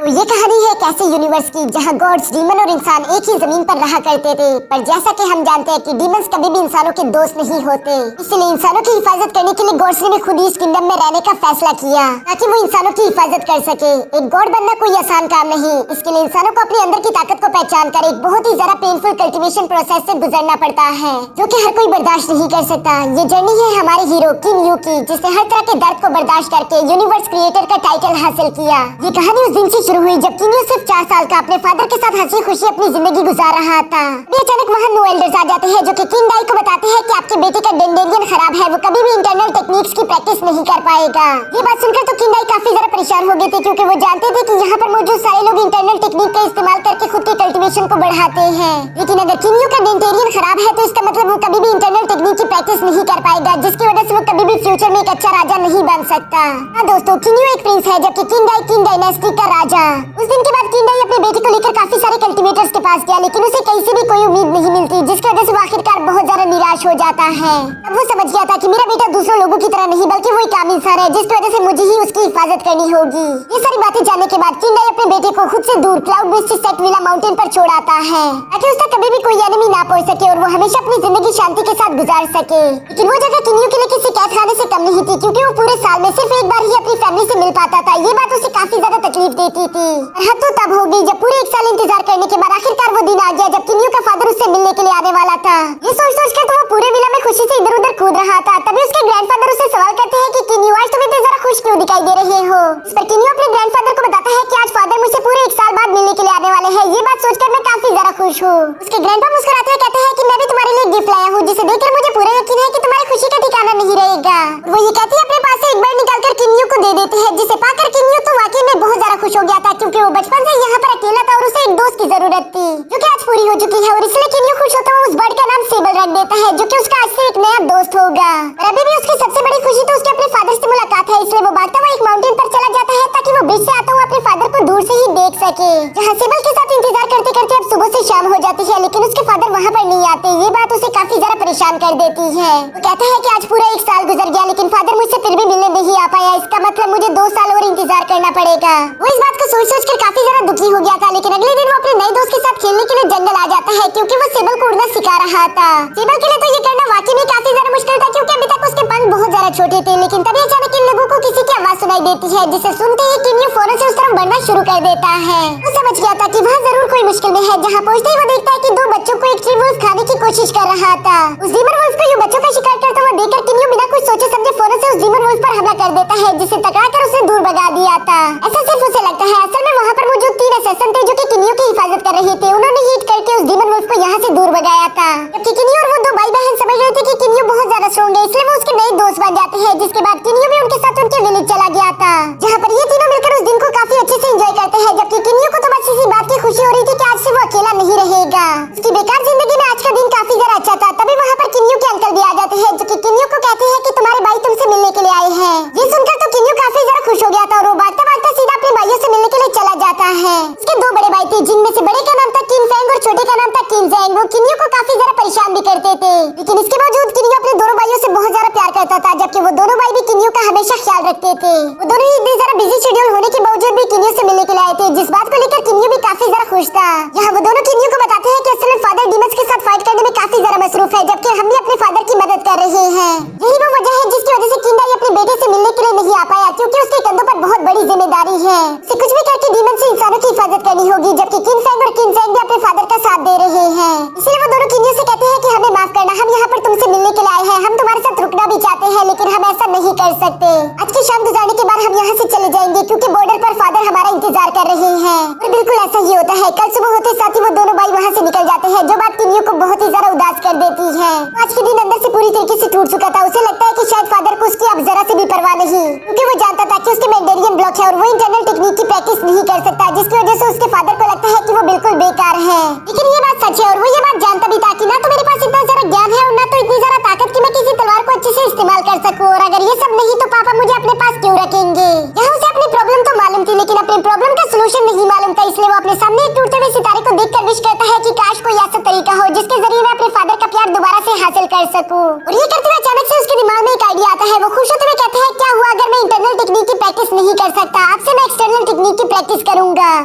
तो ये कहानी है एक ऐसे यूनिवर्स की जहाँ गॉड्स, डीमन और इंसान एक ही जमीन पर रहा करते थे। पर जैसा कि हम जानते हैं कि डीमंस कभी भी इंसानों के दोस्त नहीं होते, इसलिए इंसानों की हिफाजत करने के लिए गॉड्स ने खुद ही इस किंगडम में रहने का फैसला किया ताकि वो इंसानों की हिफाजत कर सके। एक गॉड बनना कोई आसान काम नहीं, इसके लिए इंसानों को अपने अंदर की ताकत को पहचान कर एक बहुत ही ज्यादा पेनफुल कल्टीवेशन प्रोसेस से गुजरना पड़ता है, जो कि हर कोई बर्दाश्त नहीं कर सकता। ये जर्नी है हमारे हीरो किंग यू की, जिसने हर तरह के दर्द को बर्दाश्त करके यूनिवर्स क्रिएटर का टाइटल हासिल किया। ये कहानी उस दिन से शुरू हुई जब किंग सिर्फ 4 साल का अपने फादर के साथ हंसी खुशी अपनी जिंदगी गुजार रहा था। अचानक वहाँ 9 एल्डर्स आ जाते हैं जो कि किंग डाई को बताते हैं कि आपके बेटे का डेंडेरियन खराब है, वो कभी भी इंटरनल टेक्निक्स की प्रैक्टिस नहीं कर पाएगा। ये बात सुनकर तो किंग डाई काफी ज्यादा परेशान हो गए थे, क्योंकि वो जानते थे कि यहाँ पर मौजूद सारे लोग इंटरनल टेक्निक का इस्तेमाल करके खुद के कल्टीवेशन को बढ़ाते हैं। लेकिन अगर किंग का डेंडेरियन खराब है तो इसका मतलब वो कभी भी इंटरनल टेक्निक की प्रैक्टिस नहीं कर पाएगा, जिसकी वजह से वो कभी भी फ्यूचर में एक अच्छा राजा नहीं बन सकता। हाँ दोस्तों, किंग एक प्रिंस है जबकि किंग डायनेस्टी का राजा। उस दिन के बाद किंग अपने बेटे को लेकर काफी सारे कल्टीवेटर्स के पास गया, लेकिन उसे कहीं से भी कोई उम्मीद नहीं मिलती, जिसकी वजह से वो आखिरकार बहुत ज्यादा निराश हो जाता है। अब वो समझ गया था कि मेरा बेटा दूसरों लोगों की तरह नहीं बल्कि वो एक आम इंसान है, जिसकी वजह से मुझे ही उसकी हिफाजत करनी होगी। ये सारी बातें जानने के बाद किंग अपने बेटे को खुद से दूर cloud based set villa mountain पर छोड़ आता है, ताकि उसका कभी भी कोई एनिमी ना पहुंच सके और वो हमेशा अपनी जिंदगी शांति के साथ गुजार सके। लेकिन वो जगह किंग के लिए किसी कैद खाने से कम नहीं थी, क्योंकि वो पूरे साल में सिर्फ एक बार ही अपनी फैमिली से मिल पाता था। ये बात उसे काफी ज्यादा तकलीफ देती थी। हद तो तब होगी जब पूरे 1 साल इंतजार करने के बाद आखिरकार वो दिन आ गया जब किंग का फादर उससे मिलने के लिए आने वाला था। ये सोच कर तो वो पूरे विला में खुशी से इधर उधर कूद रहा था। तभी उसके ग्रैंडफादर उससे सवाल करते हैं कि किंग आज तुम इतने जरा खुश क्यों दिखाई दे रहे हो। इस पर किंग अपने ग्रैंडफादर को बताता है कि आज फादर मुझसे पूरे 1 साल बाद मिलने के लिए आने वाले हैं। ये बात सोचकर मैं काफी ज्यादा खुश हूँ। उसके ग्रैंडपा मुस्कुराते हुए कहते हैं कि मैं भी तुम्हारे लिए गिफ्ट लाया हूँ, जिसे देखकर मुझे पूरा यकीन है कि तुम्हारी खुशी का ठिकाना नहीं रहेगा। वो ये कहती है अपने पास से एक बार निकालकर किंग को दे देते हैं, जिसे पाकर किंग तो वाकई में बहुत ज्यादा खुश हो गया था, क्योंकि वो बचपन से यहाँ पर अकेला था और उसे एक दोस्त की जरूरत थी, जो कि आज पूरी हो चुकी है। और इसलिए किंग खुश होता है उस बर्ड का नाम सेबल रख देता है, जो कि उसका आज से एक नया दोस्त होगा। और अभी भी उसकी सबसे बड़ी खुशी तो उसके अपने फादर से मुलाकात है, इसलिए वो भागता हुआ एक माउंटेन पर चला जाता है ताकि वो ब्रिज से आता हुआ अपने फादर को दूर से ही देख सके। जहाँ सेबल के साथ इंतजार करते करते अब सुबह से शाम हो जाती है, लेकिन उसके फादर वहाँ पर नहीं आते। ये बात उसे काफी ज्यादा परेशान कर देती है। वो कहता है कि आज पूरा 1 साल गुजर गया, लेकिन फादर मुझसे फिर भी मिलने नहीं आ पाया। इसका मतलब मुझे 2 साल और इंतजार करना पड़ेगा। वो इस बात को सोच कर काफी ज्यादा दुखी हो गया था, लेकिन अगले दिन वो अपने नए दोस्त के साथ खेलने के लिए जंगल आ जाता है, क्योंकि वो सेबल को उड़ना सिखा रहा था। सेबल के लिए तो ये करना वाकई में काफी ज्यादा मुश्किल था, क्योंकि अभी तक उसके पंख बहुत ज्यादा छोटे थे। लेकिन तभी अचानक इन लोगों को किसी की आवाज सुनाई देती है, जिसे सुनते ही किंग फौरन से उस तरफ बढ़ना शुरू कर देता है। वो समझ गया था कि वहाँ जरूर कोई मुश्किल में है। जहाँ पहुँचते ही वो देखता है कि 2 बच्चों को एक ट्री वुल्फ खाने की कोशिश कर रहा था। उस डीमन वुल्फ को यूं बच्चों का शिकार करता हुआ देखकर किंग बिना कुछ सोचे समझे फौरन से उस डीमन वुल्फ पर हमला कर देता है, जिसे टकराकर उसे दूर भगा दिया था। ऐसा सिर्फ उसे लगता है, असल में वहाँ पर मौजूद 3 असैसिन थे जो कि किंग की हिफाजत कर रहे थे। उन्होंने हिट करके उस डीमन वुल्फ को यहाँ से दूर भगाया था। जबकि किंग और वो 2 भाई बहन समझ रहे थे कि किंग बहुत ज्यादा स्ट्रॉन्ग है, इसलिए वो उसके नए दोस्त बन जाते हैं। जिसके बाद किंग भी उनके साथ उनके विलेज चला गया था, जहाँ पर ये तीनों मिलकर उस दिन को काफी अच्छे से एंजॉय करते हैं। जबकि किंग को तो बस इसी बात की खुशी हो रही थी कि आज से वो अकेला नहीं रहेगा। उसकी बेकार जिंदगी में आज का दिन काफी ज्यादा अच्छा था। तभी वहाँ पर किंग के अंकल भी आ जाते हैं, जो कि किंग को कहते हैं कि तुम्हारे भाई तुमसे मिलने के लिए आए हैं। ये सुनकर तो किंग काफी ज्यादा खुश हो गया था और वो भागता भागता सीधा अपने भाइयों से मिलने के लिए चला जाता है। उसके 2 बड़े भाई थे, जिनमें से बड़े का नाम था किंग फेंग और छोटे का नाम था किंग जैंग। वो किंग को काफी ज्यादा परेशान भी करते थे, लेकिन इसके बावजूद किंग अपने दोनों भाइयों से बहुत ज्यादा प्यार करता था, जबकि वो दोनों भाई भी किंग का हमेशा ख्याल रखते थे। वो दोनों ही इतने ज्यादा बिजी शेड्यूल होने के बावजूद भी किंग से मिलने के लिए आए थे, जिस बात को लेकर किंग भी काफी ज्यादा खुश था। यहाँ वो दोनों किंग को बताते हैं कि असल में फादर डीमंस के साथ फाइट करने में काफी ज्यादा मसरूफ है, जबकि हम भी अपने फादर की मदद कर रहे हैं। यही वो वजह है जिसकी वजह से किंग अपने बेटे से मिलने के लिए नहीं आ पाया, क्योंकि उसके कंधों पर बहुत बड़ी जिम्मेदारी है। उसे कुछ भी करके डीमन से इंसानों की हिफाजत करनी होगी, जबकि किंग फेंग और किंग जैंग भी अपने फादर का साथ दे रहे हैं। इसलिए वो दोनों किंग से कहते हैं कि हमें माफ करना, हम यहाँ पर तुमसे मिलने के लिए आए हैं। हम तुम्हारे साथ रुकना भी चाहते हैं, लेकिन हम ऐसा नहीं कर सकते। आज की शाम गुजारने के बाद हम यहाँ से चले जाएंगे, क्योंकि बॉर्डर पर फादर हमारा इंतजार कर रहे हैं। और बिल्कुल ऐसा ही होता है। कल सुबह होते साथ ही वो दोनों भाई वहाँ से निकल जाते हैं, जो बात किंग को बहुत ही ज्यादा उदास कर देती है। आज के दिन अंदर से पूरी तरीके से टूट चुका था। उसे लगता है कि शायद फादर को उसकी अब जरा से भी परवाह नहीं, क्योंकि वो जानता था कि उसके मेंडेरियन ब्लॉक है और वो इंटरनल टेक्निक की प्रैक्टिस नहीं कर सकता, जिसकी वजह से उसके फादर को लगता है कि वो बिल्कुल बेकार है। लेकिन ये बात सच है, और वो ये बात जानता भी था कि ना तो मेरे पास इतना सारा ज्ञान है और ना तो इतनी सारा ताकत कि मैं किसी तलवार को अच्छे से इस्तेमाल कर सकूं। और अगर ये सब नहीं तो पापा मुझे अपने पास क्यों रखेंगे। यहाँ उसे अपनी प्रॉब्लम तो मालूम थी, लेकिन अपनी प्रॉब्लम का सलूशन नहीं मालूम था। इसलिए वो अपने सामने एक टूटते हुए सितारे को देखकर विश करता है कि काश कोई ऐसा तरीका हो जिसके जरिए मैं अपने फादर का प्यार दोबारा से हासिल कर सकूं। और ये करते हुए अचानक से उसके दिमाग में एक आइडिया आता है। वो खुश होते हुए कहता है, क्या हुआ अगर मैं इंटरनल टेक्निक की प्रैक्टिस नहीं कर सकता, आपसे मैं एक्सटर्नल टेक्निक की प्रैक्टिस करूंगा। रहूंगा।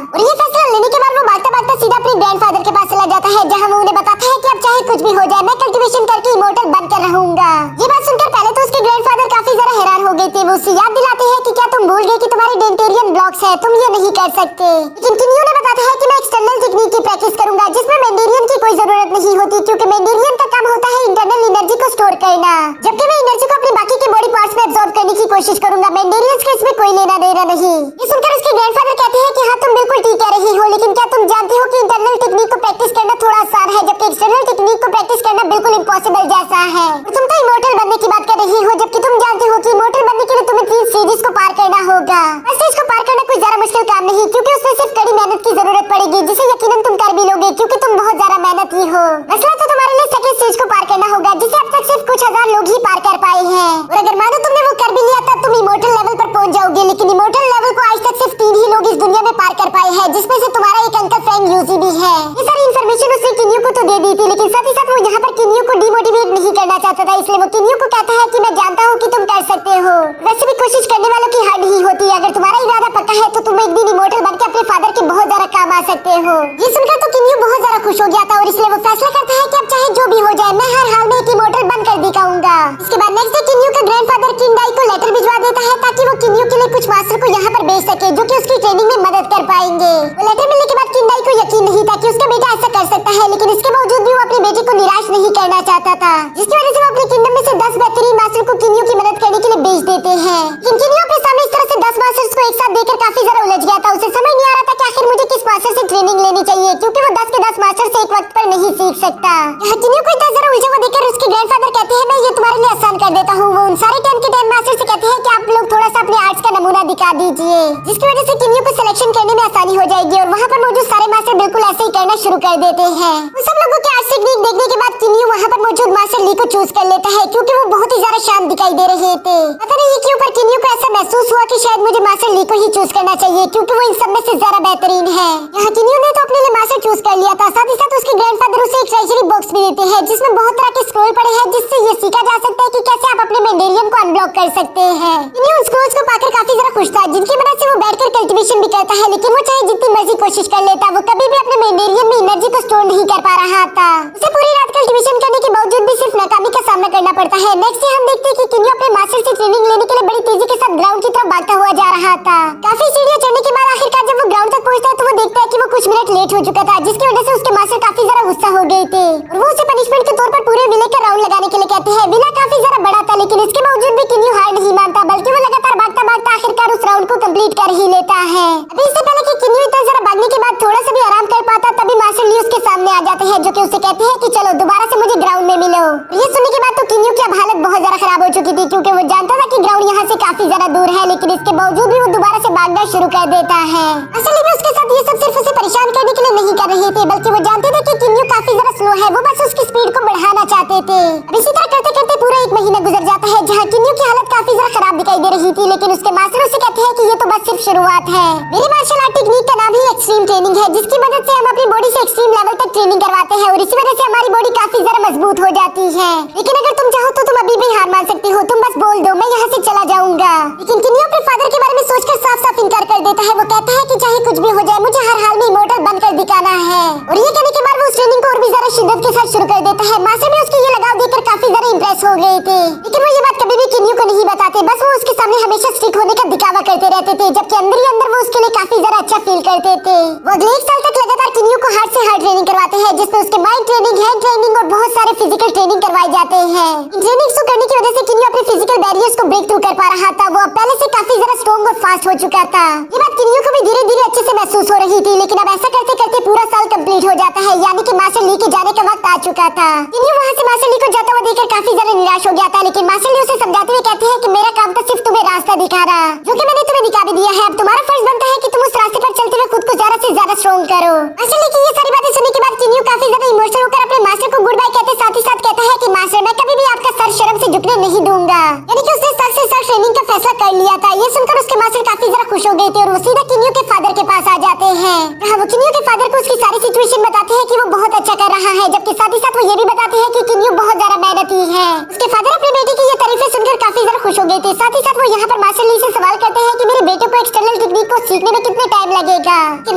और ये फैसला लेने के बाद वो भागता भागता सीधा अपने ग्रैंडफादर के पास चला जाता है, जहाँ वो उन्हें बताता है कि अब चाहे कुछ भी हो जाए मैं कल्टीवेशन करके इमोर्टल बनकर रहूंगा। ये बात सुनकर पहले तो उसके ग्रैंडफादर काफी ज्यादा हैरान हो गए थे। वो उसे याद दिलाते हैं कि क्या तुम भूल गए कि तुम्हारे डेंटेरियन ब्लॉक्स है, तुम ये नहीं कर सकते। लेकिन किन्यू ने बताता है कि मैं एक्सटर्नल टेक्निक की प्रैक्टिस करूंगा जिसमें मेंडेरियन की कोई जरूरत नहीं होती, क्योंकि मेंडेरियन का काम होता है इंटरनल एनर्जी को स्टोर करना, जबकि मैं एनर्जी को अपने बाकी के बॉडी पार्ट्स में एब्जॉर्ब करने की कोशिश करूंगा। मेंडेरियंस के इसमें कोई लेना देना नहीं। ये सुनकर उसके ग्रैंडफादर कहते हैं कि हाँ तुम बिल्कुल ठीक कह रही हो, लेकिन क्या तुम जानते हो कि इंटरनल टेक्निक को प्रैक्टिस करना थोड़ा आसान है, जबकि एक्सटर्नल टेक्निक को प्रैक्टिस करना बिल्कुल इम्पॉसिबल जैसा है। और तुम तो इमोर्टल बनने की बात कर रही हो, जबकि तुम जानते हो कि इमोर्टल बनने के लिए तुम्हें 3 स्टेजेस को पार करना होगा। हर स्टेज को पार करना कोई ज्यादा मुश्किल काम नहीं, क्योंकि उसमें सिर्फ कड़ी मेहनत की जरूरत पड़ेगी, जिसे यकीनन तुम कर भी लोगे क्योंकि तुम बहुत ज्यादा मेहनती हो। मसला तो तुम्हारे लिए सेकंड स्टेज को पार करना होगा, जिसे अब तक सिर्फ कुछ हजार लोग ही पार कर पाए हैं। और अगर मानो तुमने वो कर भी लिया तब तुम इमोर्टल लेवल पर पहुंच जाओगे, लेकिन इमोर्टल लेवल को आज तक सिर्फ 3 ही लोग इस दुनिया में पार कर पाए हैं, जिसमें से तुम्हारा एक अंकल फ्रेंड यूजी भी है। ये सारी इंफॉर्मेशन उसने किन्यू को तो दे दी थी, लेकिन साथ ही साथ वो यहाँ पर किन्यू को डिमोटिवेट नहीं करना चाहता था, इसलिए वो किन्यू को कहता है कि मैं जानता हूँ कि तुम कर सकते हो। वैसे भी कोशिश करने वालों की हार नहीं होती। अगर तुम्हारा इरादा पक्का है तो तुम एक दिन इमोर्टल बनकर अपने फादर के बहुत ज्यादा काम आ सकते हो। ये सुनकर तो किन्यू बहुत ज्यादा खुश हो गया था और इसलिए वो फैसला करता है कि अब चाहे जो भी हो जाए मैं हर हाल में एक इमोर्टल बनकर दिखाऊंगा। इसके बाद नेक्स्ट डे किन्यू का ग्रैंडफादर किंडाई को लेटर भिजवा देता है ताकि वो किन्यू के लिए कुछ मास्टर को यहाँ पर भेज सके जो कि उसकी ट्रेनिंग में मदद कर पाएंगे। वो लेटर मिलने के बाद किंडाई को यकीन नहीं था कि उसका बेटा ऐसा कर सकता है, लेकिन इसके बावजूद भी वो अपने बेटे को निराश नहीं करना चाहता था, जिसकी वजह से वो अपने किंगडम में से 10 बेहतरीन मास्टर को किन्यू की मदद करने के लिए भेज देते हैं। लेकिन किन्यू अपने सामने इस तरह से 10 मास्टर्स को एक साथ देखकर काफी ज्यादा उलझ गया था। उसे समझ नहीं आ रहा था कि आखिर मुझे किस मास्टर से ट्रेनिंग लेनी चाहिए, क्योंकि वो 10 के 10 मास्टर से एक वक्त पर नहीं सीख सकता। यहाँ किन्यू को इतना जरा उलझा हुआ देखकर उसके ग्रैंडफादर कहते हैं मैं ये तुम्हारे लिए आसान कर देता हूँ। वो उन सारे 10 के 10 मास्टर से कहते हैं कि आप लोग थोड़ा सा अपने आर्ट्स का नमूना दिखा दीजिए, जिसकी वजह से किन्यू को सिलेक्शन करने में आसानी हो जाएगी। और वहाँ पर मौजूद सारे मास्टर बिल्कुल ऐसे ही करना शुरू कर देते हैं। उन सब लोगों के आर्ट्स टेक्निक देखने के बाद किन्यू वहाँ पर मौजूद मास्टर ली को चूज कर लेता है, क्योंकि वो बहुत ही ज्यादा शांत दिखाई दे रहे थे। पता नहीं क्यों पर किन्यू को ऐसा महसूस हुआ कि शायद मुझे मास्टर ली को ही चूज करना चाहिए, क्योंकि वो इन सब में से ज्यादा बेहतरीन है। यहाँ किन्यू ने तो अपने लिए मास्टर चूज कर लिया था, साथ ही साथ उसके ग्रैंडफादर उसे एक ट्रेजरी बॉक्स भी देते हैं जिसमें बहुत तरह के स्क्रोल पड़े हैं, जिससे ये सीखा जा सकता है कि कैसे आप अपने मेंडेरियन को अनब्लॉक कर सकते हैं। किन्यू उन स्क्रोल्स को पाकर काफी ज्यादा खुश था, जिनकी मदद से वो बैठकर कल्टीवेशन भी करता है, लेकिन वो चाहे जितनी मर्जी कोशिश कर लेता वो कभी भी अपने मेंडेरियन में एनर्जी को स्टोर नहीं कर पा रहा था। उसे पूरी रात कल्टीवेशन करने के बावजूद भी सिर्फ नाकामी का सामना करना पड़ता है। नेक्स्ट डे हम देखते हैं कि किन्यू अपने मास्टर से ट्रेनिंग लेने के लिए बड़ी तेजी के साथ ग्राउंड की तरफ भागता हुआ जा रहा था। काफी सीढ़ियां चढ़ने के बाद आखिरकार जब वो ग्राउंड तक पहुंचता है तो वो देखता है कि वो कुछ मिनट लेट हो चुका था, जिसकी वजह से उसके मास्टर काफी ज्यादा गुस्सा हो गए थे और वो उसे पनिशमेंट के तौर पर पूरे विले का राउंड लगाने के लिए कहते हैं। विला काफी ज्यादा बड़ा था, लेकिन इसके बावजूद भी किन्यू हार नहीं मानता, बल्कि वो लगातार भागता भागता आखिरकार उस राउंड को कंप्लीट कर ही लेता है। अभी इससे पहले कि किन्यू इतना ज्यादा भागने के बाद थोड़ा सा भी आराम कर पाता, तभी मास्टर ली उसके सामने आ जाते हैं, जो कि उसे कहते हैं कि चलो दोबारा से मुझे ग्राउंड में मिलो। ये सुनने के बाद तो किन्यू की अब हालत बहुत ज्यादा खराब हो चुकी थी, क्योंकि वो जानता था कि ग्राउंड यहाँ से काफी ज्यादा दूर है, लेकिन इसके बावजूद भी वो दोबारा से भागना शुरू कर देता है। असल में उसके साथ ये सब सिर्फ उसे परेशान करने के लिए नहीं कर रहे थे, बल्कि वो जानते थे कि किन्यू काफी ज्यादा स्लो है, वो बस उसकी स्पीड को बढ़ाना चाहते थे। अब इसी तरह करते करते पूरा 1 महीना गुजर जाता है, जहाँ किन्यू की हालत काफी ज्यादा खराब दिखाई दे रही थी, लेकिन उसके मास्टर उसे कहते हैं कि ये तो बस सिर्फ शुरुआत है। मेरी मार्शल आर्ट टेक्निक का नाम ही एक्सट्रीम ट्रेनिंग है, जिसकी मदद से हम अपनी बॉडी से एक्सट्रीम लेवल तक ट्रेनिंग करवाते हैं और इसी वजह से हमारी बॉडी काफी ज्यादा मजबूत हो जाती है। लेकिन अगर तुम चाहो तो तुम अभी भी हार मान सकती हो, तुम बस बोल दो मैं यहाँ से चला जाऊंगा। लेकिन किन्यू अपने फादर के बारे में सोचकर साफ साफ इनकार कर देता है। वो कहता है कि चाहे कुछ भी हो जाए मुझे हर हाल में इमोर्टल बनकर दिखाना है। और ये कहने के बाद वो उस ट्रेनिंग को और भी ज्यादा शिद्दत के साथ शुरू कर देता है। मास्टर भी उसकी ये लगाव देखकर काफी ज्यादा इंप्रेस हो गए थे, लेकिन वो ये बात कभी भी किन्यू को नहीं बताते, बस वो उसके सामने हमेशा स्ट्रिक्ट होने का दिखावा करते रहते थे, जबकि अंदर ही अंदर वो उसके लिए काफी ज्यादा अच्छा फील करते थे। वो अगले 1 साल तक लगातार किन्यू को हार्ड से हार्ड ट्रेनिंग करवाते हैं, जिसमें उसके माइंड ट्रेनिंग, हैंड ट्रेनिंग और बहुत सारे फिजिकल ट्रेनिंग करवाए जाते हैं। इन ट्रेनिंग्स को करने की वजह से किन्यू अपने फिजिकल बैरियर्स को ब्रेक थ्रू कर पा रहा था। वो अब पहले से काफी ज्यादा स्ट्रॉन्ग और फास्ट हो चुका था। ये बात किन्यू को भी धीरे धीरे अच्छे से महसूस हो रही थी, लेकिन अब ऐसा करते करते पूरा साल कंप्लीट हो जाता है, यानी कि मास्टर ली के जाने का वक्त आ चुका था। किन्यू वहाँ से मास्टर ली को जाता हुआ देखकर काफी ज्यादा निराश हो गया था, लेकिन मास्टर ली उसे समझाते हुए कहते हैं कि मेरा काम तो सिर्फ तुम्हें रास्ता दिखा रहा, जो कि मैंने तुम्हें दिखा भी दिया है। अब तुम्हारा फर्ज बनता है कि तुम उस रास्ते पर चलते हुए खुद को ज्यादा से ज्यादा स्ट्रॉन्ग करो। मास्टर ली की ये सारी बातें सुनने के बाद किन्यू काफी ज्यादा इमोशनल होकर अपने मास्टर को गुड बाय कहते साथ ही साथ कहता है कि मास्टर मैं कभी भी आपका सर शर्म से झुकने नहीं दूंगा, यानी कि उसने सर से सर ट्रेनिंग का फैसला कर लिया था। ये सुनकर उसके मास्टर काफी ज्यादा खुश हो गए थे और वो सीधा किन्यू के फादर के पास आ जाते हैं। वो किन्यू के फादर को उसकी सारी सिचुएशन बताते हैं कि वो बहुत अच्छा कर रहा है, जबकि साथ ही साथ वो ये भी बताते हैं कि किन्यू बहुत ज्यादा मेहनती है। उसके फादर अपने बेटे की ये तारीफें सुनकर काफी ज्यादा खुश हो गए थे। साथ ही साथ वो यहाँ पर मास्टर ली से सवाल करते हैं कि मेरे बेटे को एक्सटर्नल टेक्निक को सीखने में कितना टाइम लगेगा। कि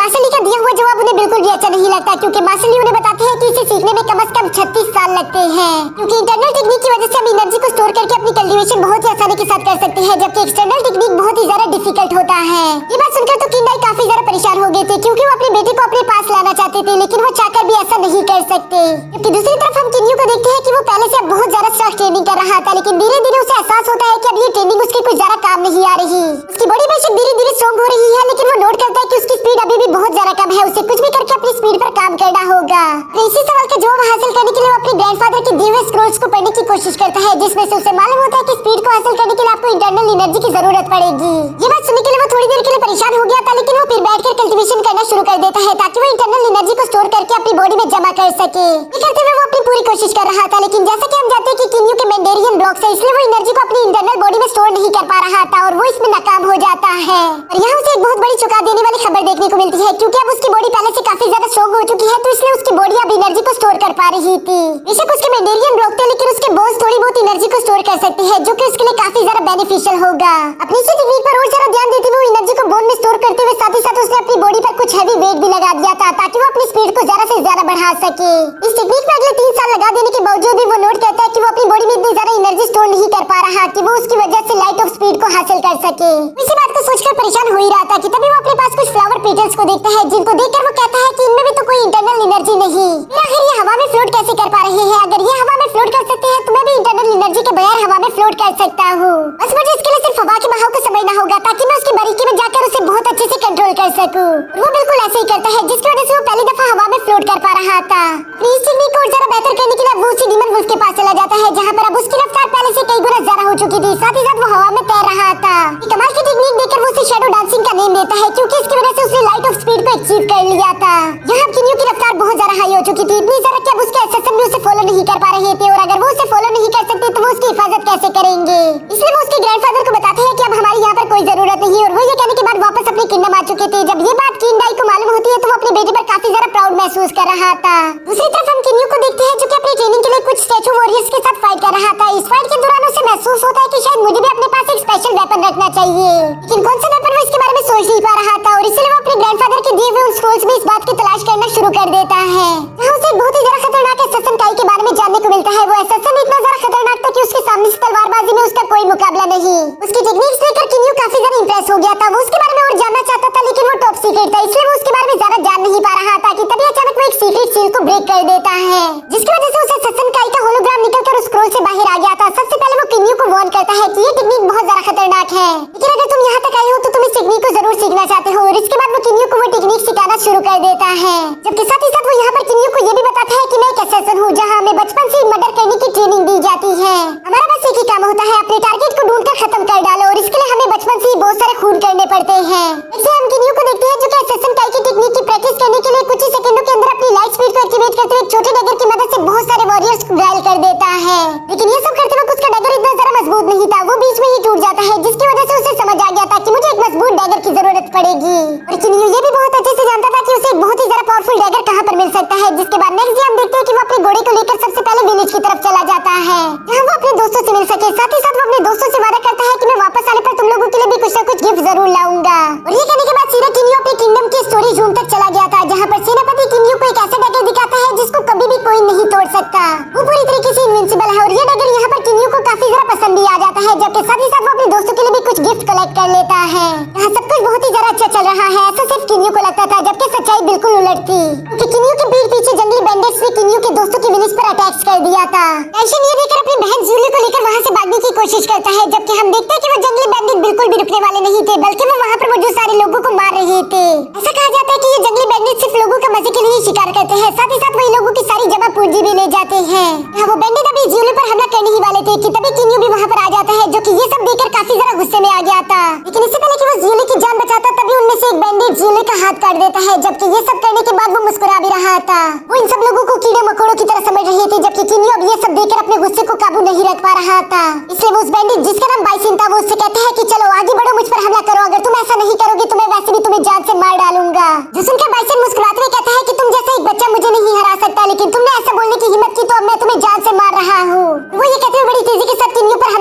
मास्टर ली का दिया हुआ जवाब उन्हें बिल्कुल भी अच्छा नहीं लगता, क्योंकि मास्टर ली उन्हें बताते हैं कि इसे सीखने में कम से कम 36 साल लगते हैं, क्योंकि इंटरनल टेक्निक की वजह से हम एनर्जी को स्टोर करके अपनी कल्टीवेशन बहुत ही आसानी के साथ कर सकते हैं, जबकि एक्सटर्नल टेक्निक बहुत ही ज्यादा डिफिकल्ट होता है। ये बात सुनकर तो किंडाई काफी ज्यादा परेशान हो गए थे, क्योंकि वो अपने बेटे को अपने पास लाना चाहते थे, लेकिन वो चाहकर भी ऐसा नहीं कर सकते। जबकि दूसरी तरफ हम किन्यू को देखते हैं कि वो पहले से बहुत ज्यादा स्ट्रॉन्ग ट्रेनिंग कर रहा था, लेकिन धीरे धीरे उसे एहसास होता है कि अब ये ट्रेनिंग उसके कुछ ज्यादा काम नहीं आ रही। उसकी बॉडी बेशक धीरे धीरे स्ट्रॉन्ग हो रही है, लेकिन वो नोट करता है कि उसकी स्पीड अभी भी बहुत ज्यादा कम है। उसे कुछ भी करके अपनी स्पीड पर काम करना होगा। तो इसी सवाल का जवाब हासिल करने के लिए वो अपने ग्रैंडफादर के दिए हुए स्क्रोल्स को पढ़ने की कोशिश करता है, जिसमें से उसे मालूम होता है कि स्पीड को हासिल करने के लिए आपको इंटरनल एनर्जी की जरूरत पड़ेगी। ये बात सुनने के लिए वो थोड़ी देर के लिए परेशान हो गया था, लेकिन वो फिर बैठकर कल्टीवेशन करना शुरू कर देता है, ताकि वो इंटरनल एनर्जी को स्टोर करके अपनी बॉडी में जमा कर सके। ये करते हुए वो अपनी पूरी कोशिश कर रहा था, लेकिन जैसा कि हम जानते हैं कि किन्यू के मेंडेरियन ब्लॉक्स है, इसलिए वो एनर्जी को अपनी इंटरनल बॉडी में स्टोर नहीं कर पा रहा था, और वो इसमें नाकाम हो जाता है। और यहाँ उसे एक बहुत बड़ी चौंका देने वाली खबर देखने को मिलती है, क्योंकि अब उसकी बॉडी पहले से काफी ज्यादा स्ट्रॉन्ग हो चुकी है, तो इसलिए उसकी बॉडी अब एनर्जी को स्टोर कर पा रही थी। बेशक उसके मेंडेरियन ब्लॉक थे, लेकिन उसके बोन्स थोड़ी बहुत एनर्जी को स्टोर कर सकते हैं, जो कि उसके लिए काफी ज्यादा बेनिफिशियल होगा। अपनी इसी टेक्निक पर और ज्यादा ध्यान देते हुए एनर्जी को बोन में स्टोर करते हुए साथ ही साथ उसने अपनी बॉडी पर कुछ हैवी वेट भी लगा दिया था, ताकि वो अपनी स्पीड को ज्यादा से ज्यादा बढ़ा सके। इस टेक्निक में अगले 3 साल लगा देने के बावजूद भी वो नोट करता है कि वो अपनी बॉडी में इतनी ज्यादा एनर्जी स्टोर नहीं कर पा रहा कि वो उसकी वजह से लाइट ऑफ स्पीड को हासिल कर सके। इसी बात को सोचकर परेशान हो ही रहा था कि तभी वो अपने पास कुछ फ्लावर पेटल्स को देखता है, जिनको देखकर वो कहता है कि इनमें भी तो कोई इंटरनल एनर्जी नहीं। आखिर ये हवा में फ्लोट कैसे कर पा रहे हैं? अगर ये हवा में फ्लोट कर सकते हैं तो मैं भी इंटरनल एनर्जी के बगैर हवा में फ्लोट कर सकता हूँ। बस मुझे इसके लिए सिर्फ हवा के बहाव को समझना होगा, ताकि मैं उसकी बारीकी में जाकर उसे बहुत अच्छे से कंट्रोल कर सकूं। वो बिल्कुल ऐसे ही करता है, जिसकी वजह से वो पहली दफा हवा में फ्लोट कर पा रहा था। इस टेक्निक को और ज्यादा बेहतर करने के लिए वो उसी डीमन वुल्फ के पास चला जाता है, जहाँ पर अब उसकी रफ्तार पहले से कई गुना ज्यादा हो चुकी थी। साथ ही साथ वो हवा में तैर रहा था। कमाल की टेक्निक देखकर वो उसे शैडो डांसिंग का नेम देता है, क्योंकि इसकी वजह से उसने लाइट ऑफ स्पीड को अचीव कर लिया था। यहाँ किन्यू की रफ्तार बहुत ज्यादा हाई हो चुकी थी, इतनी ज्यादा कि अब उसके एसएसएम भी उसे फॉलो नहीं कर पा रहे थे, और अगर वो उसे फॉलो नहीं कर सकते तो वो उसकी हिफाजत कैसे करेंगे? इसलिए वो उसके ग्रैंडफादर को बताते हैं कि अब हमारी यहाँ पर कोई जरूरत नहीं, और वो ये कहने के बाद वापस अपने किंगडम आ चुके थे। जब ये बात किंडाई को मालूम होती है तो वो अपने बेटे पर काफी ज्यादा प्राउड महसूस कर रहा था। दूसरी तरफ हम किन्यू को देखते हैं, जो कि अपनी ट्रेनिंग के लिए कुछ स्टैचू वॉरियर्स के साथ फाइट कर रहा था। इस फाइट के दौरान उसे महसूस होता है कि शायद मुझे भी अपने पास एक स्पेशल वेपन रखना चाहिए, लेकिन कौन सा वेपन वो इसके बारे में सोच नहीं पा रहा था, और इसलिए वो अपने ग्रैंडफादर के दिए हुए उन स्क्रोल्स में इस बात की तलाश करना शुरू कर देता है। यहाँ उसे बहुत ही ज्यादा खतरनाक एसेसन काई के बारे में जानने को मिलता है। वो एसेसन इतना ज्यादा खतरनाक था कि उसके सामने से तलवारबाजी में उसका कोई मुकाबला नहीं। उसकी टेक्निक्स देखकर किन्यू काफी ज्यादा इंप्रेस हो गया था। वो उसके बारे में और जानना चाहता था, लेकिन वो टॉप सीक्रेट था, इसलिए वो उसके बारे में ज्यादा जान नहीं पा रहा था कि तभी अचानक वो एक सीक्रेट सील को ब्रेक कर देता है, जिसकी वजह से उस एसेसन काई का होलोग्राम निकलकर उस स्क्रोल से बाहर आ गया था। सबसे पहले वो किन्यू को वार्न करता है कि ये टेक्निक बहुत ज्यादा खतरनाक है, लेकिन अगर तुम यहाँ तक आए हो तो तुम इस टेक्निक को जरूर सीखना चाहते हो। और इसके बाद वो किन्यू को वो टेक्निक सिखाना शुरू कर देता है, जबकि साथ ही साथ वो यहाँ पर किन्यू को ये भी बताता है कि मैं एक एसेसन हूँ, जहाँ हमें बचपन से मर्डर करने की ट्रेनिंग दी जाती है। हमारा बस एक ही काम होता है, अपने टारगेट को ढूंढकर खत्म कर डालो, और इसके लिए हमें बचपन से ही बहुत सारे खून करने पड़ते हैं। इसलिए हम किन्यू को देखते हैं, जो कि एसेसन काई की टेक्निक की प्रैक्टिस करने के लिए कुछ ही सेकंडों के अंदर अपनी लाइट स्पीड को एक्टिवेट करते हुए एक छोटे डैगर की मदद से बहुत सारे वॉरियर्स को घायल कर देता है। लेकिन ये सब करते वक्त उसका डैगर इतना ज्यादा मजबूत नहीं था, वो बीच में ही टूट जाता है, जिसकी वजह से उसे समझ आ गया था कि मुझे एक मजबूत डैगर की जरूरत पड़ेगी। और किन्यू ये भी बहुत अच्छे से जानता था कि उसे एक बहुत ही ज्यादा पावरफुल डैगर कहाँ पर मिल सकता है। जिसके बाद नेक्स्ट डे हम देखते हैं कि वो अपने घोड़े को लेकर सबसे पहले विलेज की तरफ चला जाता है, जहाँ वो अपने दोस्तों से मिल सके। साथ ही साथ वो अपने दोस्तों से वादा करता है कि मैं वापस आने पर तुम लोगों के लिए भी कुछ न कुछ गिफ्ट जरूर लाऊंगा। और ये कहने के बाद सीधा किन्यू अपने किंगडम के स्टोरेज रूम तक चला गया था, जहाँ पर सेनापति किन्यू को एक ऐसा डैगर दिखाता है जिसको कभी भी कोई नहीं तोड़ सकता। वो पूरी तरीके से इनविंसिबल है, और ये डैगर यहाँ पर किन्यू को काफी ज्यादा पसंद भी आ जाता है, जबकि साथ ही साथ वो अपने दोस्तों के लिए भी कुछ गिफ्ट कलेक्ट कर लेता है। यहाँ सब कुछ बहुत ही ज्यादा अच्छा चल रहा है, ऐसा सिर्फ किन्यू को लगता था, जबकि सच्चाई बिल्कुल उलट थी, क्योंकि किन्यू के पीठ पीछे जंगली बैंडिट्स ने किन्यू के दोस्तों के विलेज पर अटैक कर दिया था। टेंशन ये देखकर अपनी बहन जूली को लेकर वहाँ से भागने की कोशिश करता है, जबकि हम देखते हैं कि वो जंगली बैंडिट बिल्कुल भी रुकने वाले नहीं थे, बल्कि वो वहाँ पर मौजूद सारे लोगों को मार रहे थे। ऐसा कहा जाता है कि ये जंगली बैंडिट सिर्फ लोगों का मजे के लिए शिकार करते हैं, साथ ही साथ वही लोगों की सारी जमा पूंजी भी ले जाते हैं। वो बैंडिट अभी जूली पर हमला करने ही वाले थे कि तभी किन्यू भी वहाँ पर आ जाता है, जो कि ये सब देखकर काफी ज्यादा गुस्से में आ गया था। लेकिन इससे पहले कि वो जूली की जान बचाता, तभी उनमें से एक बैंडिट जूली का हाथ काट देता है, जबकि ये सब करने के बाद वो मुस्कुरा भी रहा था। वो इन सब लोगों को कीड़े मकोड़ों की तरह समझ रही थी, जबकि किन्यू अब ये सब देखकर अपने गुस्से को काबू नहीं रख पा रहा था। इसलिए वो उस बैंडिट जिसका नाम बाइसन था, वो उससे कहता है कि चलो आगे बढ़ो, मुझ पर हमला करो, अगर तुम ऐसा नहीं करोगे तो मैं वैसे भी तुम्हें जान से मार डालूंगा। जो सुनकर बाइसन मुस्कुराते हुए कहता है कि तुम जैसा एक बच्चा मुझे नहीं हरा सकता, लेकिन तुमने ऐसा बोलने की हिम्मत की तो अब मैं तुम्हें जान से मार रहा हूँ। वो ये कहते हुए बड़ी तेजी के साथ किन्यू पर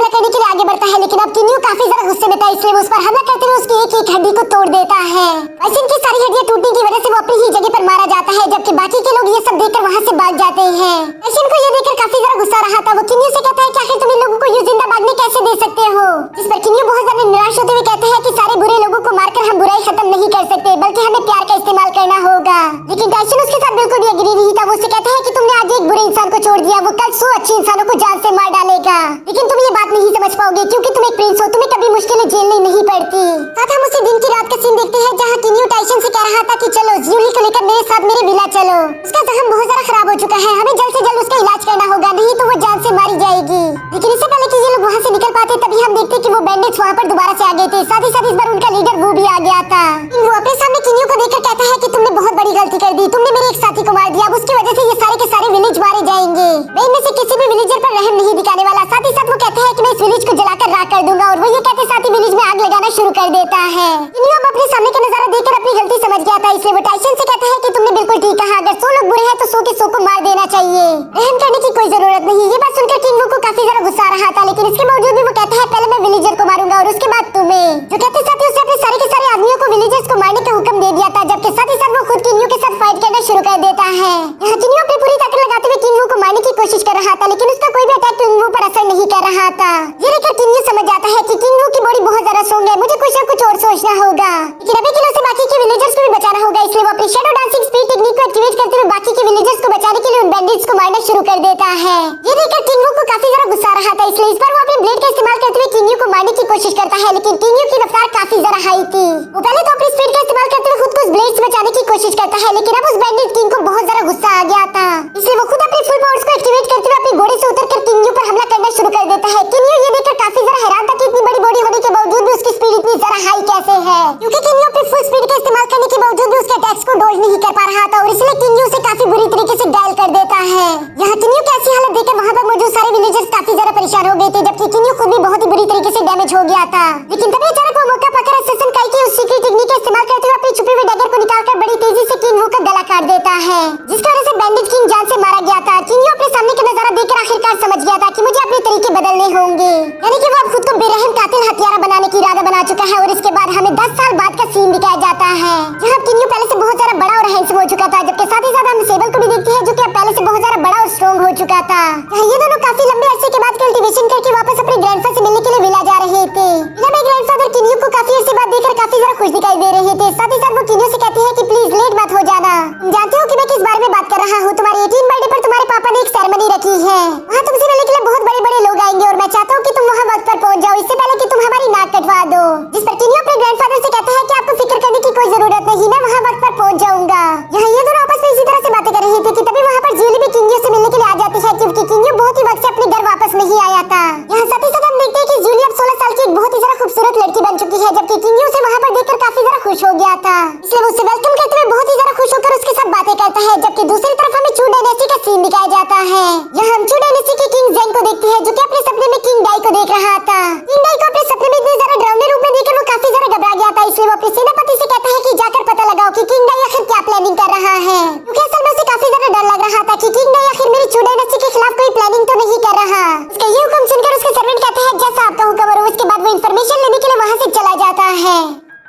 जाता है, जबकि बाकी के लोग ये सब देखकर वहाँ से भाग जाते हैं। टाइसन को ये देखकर काफी ज्यादा गुस्सा रहा था। वो किन्यू से कहता है कि आखिर तुम इन लोगों को यूं जिंदा भागने कैसे दे सकते हो, जिस पर किन्यू बहुत ज्यादा निराश होते हुए कहता है कि सारे बुरे लोगों को मारकर हम बुराई खत्म नहीं कर सकते, बल्कि हमें प्यार का इस्तेमाल करना होगा। लेकिन टाइसन उसके साथ बिल्कुल भी एग्री नहीं था। वो उससे कहता है कि तुमने आज एक बुरे इंसान को छोड़ दिया, वो कल 100 अच्छे इंसानों को जान से मार डालेगा। लेकिन तुम ये बात नहीं समझ पाओगे क्योंकि तुम एक प्रिंस हो, तुम्हें कभी मुश्किलें झेलनी नहीं पड़ती। साथ हम उसी दिन की रात का सीन देखते हैं जहाँ किन्यू टाइसन से कह रहा था कि चलो जूली को लेकर मेरे साथ मेरे विला चलो। उसका जख्म बहुत ज्यादा खराब हो चुका है, हमें जल्द से जल्द उसका इलाज करना होगा, नहीं तो वो जान से मारी जाएगी। लेकिन इससे पहले कि ये लोग वहाँ से निकल पाते तभी हम देखते कि वो बैंडिट्स वहाँ पर दोबारा से आ गए थे। साथ ही साथ इस बार उनका लीडर वो भी आ गया था। वो अपने सामने किन्यू को देखकर कहता है कि तुमने बहुत बड़ी गलती कर दी, तुमने मेरे एक साथी को मार दिया, अब उसकी वजह से ये सारे के सारे विलेज मारे जाएंगे। मैं इनमें से किसी भी विलेजर पर रहम नहीं दिखाने वाला। साथ ही साथ वो कहता है कि मैं इस विलेज को जलाकर राख कर दूंगा, और वो ये कहते साथ ही विलेज में आग लगाना शुरू कर देता है। किन्यू अब अपने सामने का नजारा देखकर अपनी गलती समझ गया था, इसलिए वो टाइसन से कहता है कि तुमने बिल्कुल ठीक कहा, अगर 100 लोग बुरे हैं तो 100 के 100 को मार देना चाहिए, रहम करने की कोई जरूरत नहीं। ये बात सुनकर किंग वू को काफी ज्यादा गुस्सा आ रहा था, लेकिन इसके बावजूद भी वो कहता है पहले मैं विलेजर को मारूंगा और उसके बाद तुम्हें। जो कहते साथ ही उसने अपने सारे के सारे आदमियों को विलेजर्स को मारने का हुक्म दे दिया था, जबकि साथ ही साथ वो खुद किन्यू के साथ फाइट करना शुरू कर देता है। यहाँ किन्यू अपनी पूरी ताकत लगाते हुए किंग वू को मारने की कोशिश कर रहा था, लेकिन उसका कोई भी अटैक किंग वू पर असर नहीं कर रहा था। ये देखकर किन्यू समझ जाता है कि किंग वू की बॉडी बहुत ज्यादा स्ट्रांग है, मुझे कुछ ना कुछ और सोचना होगा। लेकिन अभी किलो से बाकी के विलेजर्स को भी बचाना होगा, इसलिए वो अपनी शैडो डांसिंग स्पीड टेक्निक को एक्टिवेट करते हुए बाकी के विलेजर्स को बचाने के लिए उन बैंडिट्स को मारना शुरू कर देता है। ये देखकर किंग वू को काफी ज्यादा गुस्सा आ रहा था, इसलिए इस बार वो अपने ब्लेड का इस्तेमाल करते हुए किंग वू को मारने की कोशिश करता है, लेकिन किंग वू की रफ्तार काफी ज्यादा हाई थी। वो पहले तो अपनी स्पीड का इस्तेमाल करते हुए खुद को उस ब्लेड से बचाने की कोशिश करता है, लेकिन अब उस बैंडिट किंग को बहुत ज्यादा गुस्सा आ गया था, इसलिए वो खुद अपनी फुल पावर्स को एक्टिवेट करते हुए अपनी घोड़े से उतरकर किंग वू पर हमला करना शुरू कर देता है। किंग वू ये देखकर काफी ज्यादा हैरान था कि इतनी बड़ी बॉडी होने के बावजूद भी उसकी स्पीड इतनी ज्यादा हाई कैसे है, क्योंकि किंग वू अपनी फुल स्पीड का इस्तेमाल करने के बावजूद भी उसके अटैक्स को डॉज नहीं कर पा रहा था, और इसलिए किंग वू उसे काफी बुरी तरीके से घायल कर देता है। यहाँ किंग वू की ऐसी हालत देखकर वहाँ पर मौजूद सारे विलेजर्स काफी ज्यादा परेशान हो गए थे, जबकि किंग वू खुद भी बहुत ही बुरी तरीके से डैमेज हो गया था। लेकिन तभी अचानक वो मौका पाकर असैसिन काई की उस सीक्रेट टेक्निक का इस्तेमाल करते हुए अपनी छुपी हुई डैगर को निकालकर बड़ी तेजी से किंग वू का गला काट देता है, जिसकी वजह से बैंडिट किंग जान से मारा गया था। किंग वू अपने सामने का नजारा देखकर आखिरकार समझ गया था कि मुझे अपने तरीके बदलने होंगे, यानी कि वो अब खुद को बेरहम कातिल हत्यारा बनाने की इरादा बना चुका है। और इसके बाद हमें 10 साल बाद का सीन दिखाया जाता है, जहाँ किंग वू पहले से बहुत ज्यादा बड़ा और हैंडसम हो चुका था, जबकि साथ ही साथ हम सेबल को भी देखते हैं जो कि अब पहले से बहुत ज्यादा बड़ा और स्ट्रॉन्ग हो चुका था। ये दोनों काफी लंबे अरसे के बाद कल्टीवेशन करके वापस अपने ग्रैंडफादर से मिलने के लिए विला जा रहे थे। विला में ग्रैंडफादर किंग वू को काफी अरसे बाद देखकर काफी ज्यादा खुश दिखाई दे रहे थे। साथ ही साथ वो किंग वू से कहते हैं कि प्लीज लेट मत हो जाना, तुम जानते हो कि मैं किस बारे में बात कर रहा हूँ, तुम्हारे 18 बर्थडे पर तुम्हारे पापा ने एक सेरेमनी रखी है, वहाँ तुमसे मिलने के लिए बहुत बड़े बड़े लोग आएंगे, और मैं चाहता हूँ कि तुम वहाँ वक्त पर पहुँच जाओ, इससे पहले कि तुम हमारी नाक कटवा दो। जिस पर किंग वू अपने ग्रैंडफादर से कहता है कि आपको फिक्र करने की कोई जरूरत नहीं, मैं वहाँ वक्त पर पहुँच जाऊंगा। यहाँ ये दोनों आपस में इसी तरह से बातें कर रहे थे कि तभी वहाँ पर जूली भी किंग वू से मिलने के लिए आ जाती है, क्योंकि किंग वू बहुत ही वक्त से अपने घर वापस नहीं आया था। यहाँ साथ ही साथ हम देखते हैं कि जूली अब 16 साल की एक बहुत ही ज्यादा खूबसूरत लड़की बन चुकी है, जबकि किंग वू उसे वहाँ पर देखकर काफी ज्यादा खुश हो गया था, इसलिए वो उसे वेलकम करते हुए बहुत ही ज्यादा खुश होकर उसके साथ बातें करता है। जबकि दूसरी तरफ हमें चू डायनेस्टी का सीन दिखाया जाता है। यहाँ हम चू डायनेस्टी के किंग जेंग को देखते हैं, जो कि अपने सपने में किंग डाई को देख रहा था। किंग डाई को अपने सपने में इतने ज्यादा डरावने रूप में देखकर वो काफी ज्यादा घबरा गया था, इसलिए वो अपने सेनापति से कहता है कि जाकर पता लगाओ कि किंग डाई आखिर क्या प्लानिंग कर रहा है, क्योंकि असल में उसे काफी ज्यादा डर लग रहा था कि किंग डाई आखिर मेरी चू डायनेस्टी के खिलाफ कोई प्लानिंग तो नहीं कर रहा। उसका ये हुक्म सुनकर उसके सर्वेंट कहता है जैसा आपका हुक्म, और उसके बाद वो इंफॉर्मेशन लेने के लिए वहाँ से चला जाता है।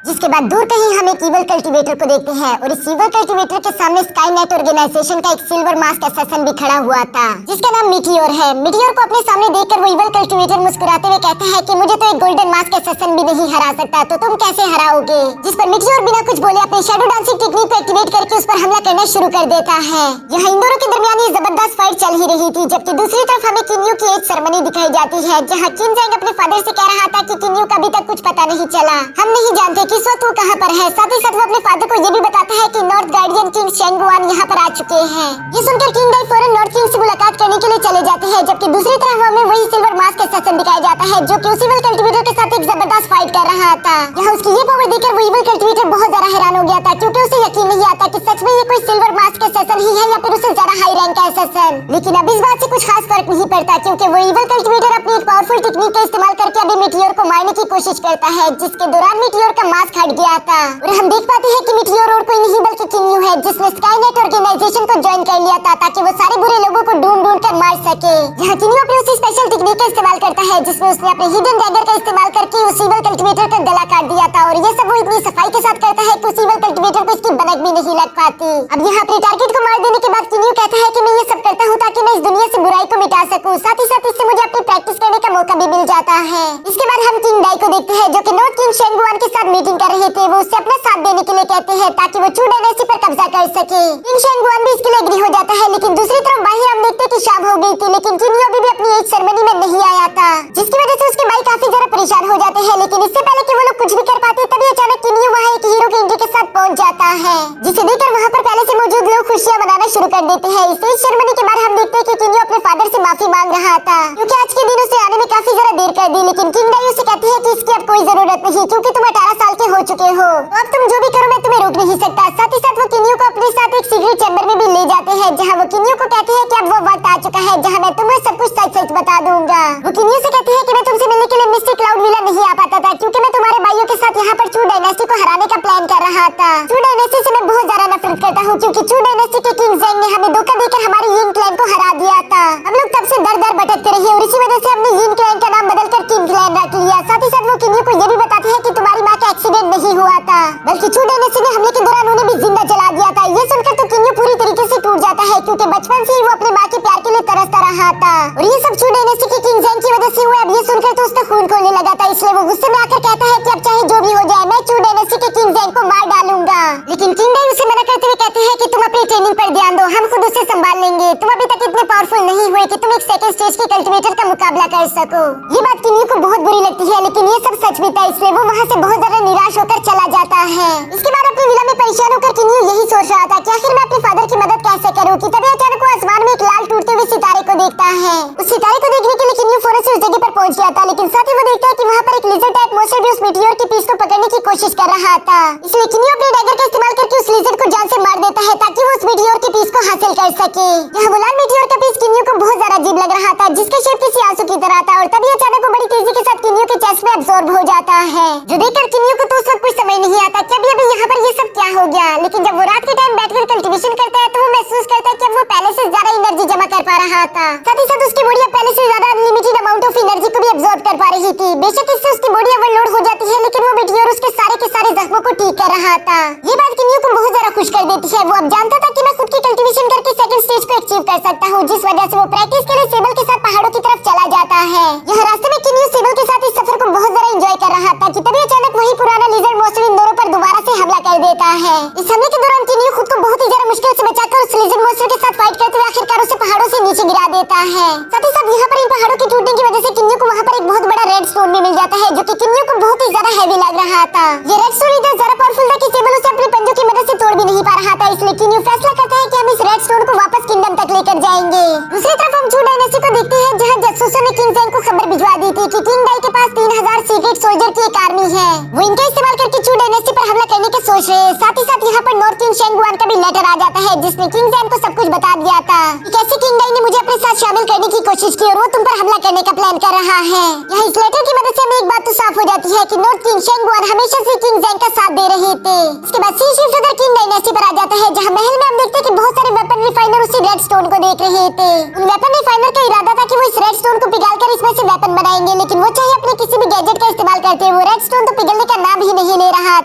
जिसके बाद दूर कहीं हम एक ईवल कल्टीवेटर को देखते हैं, और इस ईवल कल्टीवेटर के सामने स्काईनेट ऑर्गेनाइजेशन का एक सिल्वर मास्क असैसिन भी खड़ा हुआ था, जिसका नाम मीटियोर है। मीटियोर को अपने सामने देखकर वो ईवल कल्टीवेटर मुस्कुराते हुए कहता है कि मुझे तो एक गोल्डन मास्क असैसिन भी नहीं हरा सकता, तो तुम कैसे हराओगे। जिस पर मीटियोर बिना कुछ बोले अपनी शैडो डांसिंग टेक्निक को एक्टिवेट करके उस पर हमला करना शुरू कर देता है। यहाँ इन दोनों के दरमियान ये जबरदस्त फाइट चल ही रही थी, जबकि दूसरी तरफ हमें किंग वू की एक सेरेमनी दिखाई जाती है, जहाँ किंग जेंग अपने फादर से कह रहा था कि किंग वू का अभी तक कुछ पता नहीं चला, हम नहीं जानते कि इस वक्त वो कहाँ पर है। साथ ही साथ वो अपने फादर को ये भी बताता है कि नॉर्थ गार्डियन किंग शेंगुआन यहाँ पर आ चुके हैं। ये सुनकर किंग डाई फौरन नॉर्थ किंग से मुलाकात करने के लिए चले जाते हैं, जबकि दूसरी तरफ हमें वही सिल्वर मास्क असैसिन दिखाया जाता है, जो कि उस ईवल कल्टीवेटर के साथ एक जबरदस्त फाइट कर रहा था। यहाँ उसकी ये पावर देखकर वो ईवल कल्टीवेटर बहुत ज्यादा हैरान हो गया था, क्योंकि उसे यकीन नहीं आता कि सच में ये कोई सिल्वर मास्क असैसिन ही है या फिर उससे ज्यादा हाई रैंक का असैसिन। लेकिन अब इस बात से कुछ खास फर्क नहीं पड़ता, क्योंकि वो ईवल कल्टीवेटर अपनी एक पावरफुल टेक्निक का इस्तेमाल करके अभी मीटियोर को मारने की कोशिश करता है, जिसके दौरान मीटियोर का मास्क हट गया था, और हम देख पाते हैं कि मीटियोर और कोई नहीं बल्कि किंग वू है, जिसने स्काईनेट ऑर्गेनाइजेशन को ज्वाइन कर लिया था ताकि वो सारे बुरे लोगों को ढूंढ कर मार सके। यहाँ किंग वू अपनी उसी स्पेशल टेक्निक का इस्तेमाल करता है, जिसमें उसने अपने हिडन डैगर का इस्तेमाल करके उस ईवल कल्टीवेटर का गला काट दिया था, और ये सब वो इतनी सफाई के के साथ कहता है कि उस इविल कल्टीवेटर को इसकी बनक भी नहीं लग पाती। अब यहाँ अपने टारगेट को मार देने के बाद किन्यू कहता है कि मैं ये सब करता हूँ ताकि मैं इस दुनिया से बुराई को मिटा सकूं, साथ ही साथ इससे मुझे अपनी प्रैक्टिस करने का मौका भी मिल जाता है। इसके बाद हम किंग डाई को देखते हैं जो कि नॉर्थ किंग शेंगुआन के साथ मीटिंग कर रहे थे। वो उससे अपना साथ देने के लिए कहते हैं ताकि वो चू डायनेस्टी पर कब्जा कर सके। किंग शेंगुआन भी इसके लिए एग्री हो जाता है, लेकिन दूसरी तरफ बाहर हम देखते हैं कि शाम हो गई थी, लेकिन किन्यू अभी भी अपनी एज सेरेमनी में नहीं आया था, जिसकी वजह से उसके भाई काफी ज्यादा परेशान हो जाते हैं। लेकिन इससे पहले कि वो लोग कुछ भी कर पाते तभी अचानक किन्यू वहाँ एक हीरो के एंट्री के साथ पहुंच जाता है, जिसे देखकर वहाँ पर पहले से मौजूद लोग खुशियां मनाना शुरू कर देते हैं। इस एज सेरेमनी के बाद हम देखते हैं कि किन्यू अपने फादर से माफी मांग रहा था क्योंकि आज के दिन उसे आने में काफी ज्यादा देर कर दी, लेकिन किंग डाई उसे कहती है कि इसकी अब कोई जरूरत नहीं क्योंकि तुम 18 साल के हो चुके हो, तो अब तुम जो भी करो मैं तुम्हें रोक नहीं सकता। साथ ही साथ वो किन्यू को अपने साथ एक सीक्रेट चैम्बर में भी ले जाते हैं, जहाँ वो किन्यू को कहते हैं कि अब वो वक्त आ चुका है जहाँ मैं तुम्हें सब कुछ सच सच बता दूंगा। वो किन्यू से कहती है कि मैं तुमसे मिलने के लिए मिस्टिक क्लाउड विला नहीं आ पाता था क्योंकि मैं तुम्हारे भाइयों के साथ यहाँ पर चू डायनेस्टी को हराने का प्लान कर रहा था। चू डायनेस्टी से मैं बहुत ज्यादा नफरत करता हूँ क्योंकि चू डायनेस्टी के किंग ज़ेंग ने हमें धोखा देकर हमारे यिन क्लैन को हरा दिया था। हम लोग तब से दर दर भटकते रहे और इसी वजह से हमने यिन क्लैन का नाम बदलकर किंग क्लैन रख लिया। साथ ही साथ वो किन्यू को ये भी बताते हैं कि तुम्हारी माँ का एक्सीडेंट नहीं हुआ था बल्कि चू डायनेस्टी ने हमले के दौरान उन्हें भी जिंदा जला दिया था। ये सुनकर तो किन्यू पूरी तरीके से टूट जाता है क्योंकि बचपन से ही वो अपने माँ के प्यार के लिए तरसता रहा था और ये सब चू डायनेस्टी के किंग ज़ेंग की वजह से हुआ। अब ये सुनकर तो उसका खून खोलने लगा था, इसलिए वो गुस्से में आकर कहता है कि अब चाहे जो भी हो जाए मैं चू डायनेस्टी के किंग ज़ेंग को मार डालूंगा। लेकिन किंग डाई उसे मना करते हुए कहते हैं कि तुम अपनी ट्रेनिंग पर ध्यान दो, हम खुद उसे संभाल लेंगे, तुम अभी तक इतने पावरफुल नहीं हुए कि तुम एक सेकंड स्टेज के कल्टीवेटर का मुकाबला कर सको। ये बात किन्यू को बहुत बुरी लगती है, लेकिन ये सब सच भी था, इसलिए वो वहाँ से बहुत ज्यादा निराश होकर चला जाता है। इसके बाद अपनी विला में परेशान होकर किन्यू यही सोच रहा था कि आखिर मैं अपने फादर की मदद कैसे करूँ कि तभी अचानक वो आसमान में एक लाल टूटते हुए सितारे को देखता है। उस सितारे को देखने के लिए किन्यू फौरन से उस जगह पर पहुंच गया था, लेकिन साथ ही वो देखता है कि वहाँ पर एक लेजर टाइप मॉन्स्टर भी उस मीटियोर के पीस को पकड़ने की कोशिश कर रहा था। इसलिए किन्यू अपने डैगर का इस्तेमाल करके उस लेजर को जान से मार देता है ताकि वो उस मीटियोर के पीस को हासिल कर सके। यहाँ वो लाल मीटियोर का पीस किन्यू को बहुत ज्यादा अजीब लग रहा था, जिसका शेप किसी आंसू की तरह था और तभी अचानक वो बड़ी तेजी के साथ किन्यू के चेस्ट में अब्सॉर्ब हो जाता है, जो देखकर किन्यू को तो उस वक्त कुछ समझ नहीं आता कि अभी यहाँ पर ये सब क्या हो गया। लेकिन जब वो रात के टाइम बैठकर कल्टीवेशन करता है तो वो महसूस करता है कि अब वो पहले से ज्यादा एनर्जी जमा कर पा रहा था। साथ ही साथ उसकी बॉडी अब पहले से ज्यादा अनलिमिटेड अमाउंट ऑफ एनर्जी को भी अब्सॉर्ब कर पा रही थी। बेशक इससे उसकी बॉडी ओवरलोड हो जाती है, लेकिन वो मीटियोर उसके सारे के सारे जख्मों को ठीक कर रहा था। ये बात किन्यू को बहुत ज्यादा खुश कर देती है। वो अब जानता था कि मैं खुद की कल्टीवेशन करके सेकंड स्टेज को अचीव कर सकता हूँ, जिस वजह से वो प्रैक्टिस के लिए सेबल के साथ पहाड़ों की तरफ चला जाता है। यह रास्ते में किन्यू सेबल के साथ इस सफर को बहुत ज्यादा एंजॉय कर रहा था कि तभी अचानक वही पुराना लिजर्ड मॉन्स्टर इन दोनों पर दोबारा से हमला कर देता है। इस हमले के दौरान किन्यू खुद को बहुत ही ज्यादा मुश्किल से बचाकर उस लिजर्ड मॉन्स्टर के साथ फाइट करते हुए आखिरकार उसे पहाड़ों से नीचे गिरा देता है। साथ ही साथ यहाँ पर इन पहाड़ों के टूटने की वजह से किन्यू को वहाँ पर एक बहुत बड़ा रेड स्टोन भी मिल जाता है, जो कि किन्यू को बहुत ही ज्यादा हैवी लग रहा था। ये रेड स्टोन इतना ज्यादा पावरफुल था कि सेबल उसे अपने पंजों की मदद से तोड़ भी नहीं पा रहा था, इसलिए किन्यू फैसला करता है कि हम इस रेड स्टोन को वापस किंगडम तक लेकर जाएंगे। दूसरी तरफ हम चू डायनेस्टी को देखते हैं, जहाँ जासूसों ने किंग ज़ेंग को खबर भिजवा दी थी कि किंग डाई के पास 3000 सीक्रेट सोल्जर की एक आर्मी है। वो इनका इस्तेमाल करके चू डायनेस्टी पर हमला करने के सोच रहे हैं। साथ ही साथ यहाँ पर नॉर्थ किंग शेंगुआन का भी लेटर आ जाता है, जिसने किंग ज़ेंग को सब कुछ बता दिया था कि कैसे किंग डाई ने मुझे अपने साथ शामिल करने की कोशिश की और वो तुम पर हमला करने का प्लान कर रहा है। यहाँ इस लेटर की मदद से हमें एक बात तो साफ हो जाती है कि नॉर्थ किंग शेंगुआन हमेशा से किंग ज़ेंग का साथ दे रहे थे। इसके बाद सी शिफ्ट होकर किंग डायनेस्टी पर आ जाता है, जहाँ महल में हम देखते हैं कि बहुत सारे वेपन रिफाइनर उसी रेड स्टोन को देख रहे थे। उन वेपन रिफाइनर का इरादा था कि वो इस रेड स्टोन को पिघालकर इसमें से वेपन बनाएंगे, लेकिन वो चाहे अपने किसी भी गैजेट का इस्तेमाल करते, वो रेड स्टोन तो पिघलने का नाम ही नहीं ले रहा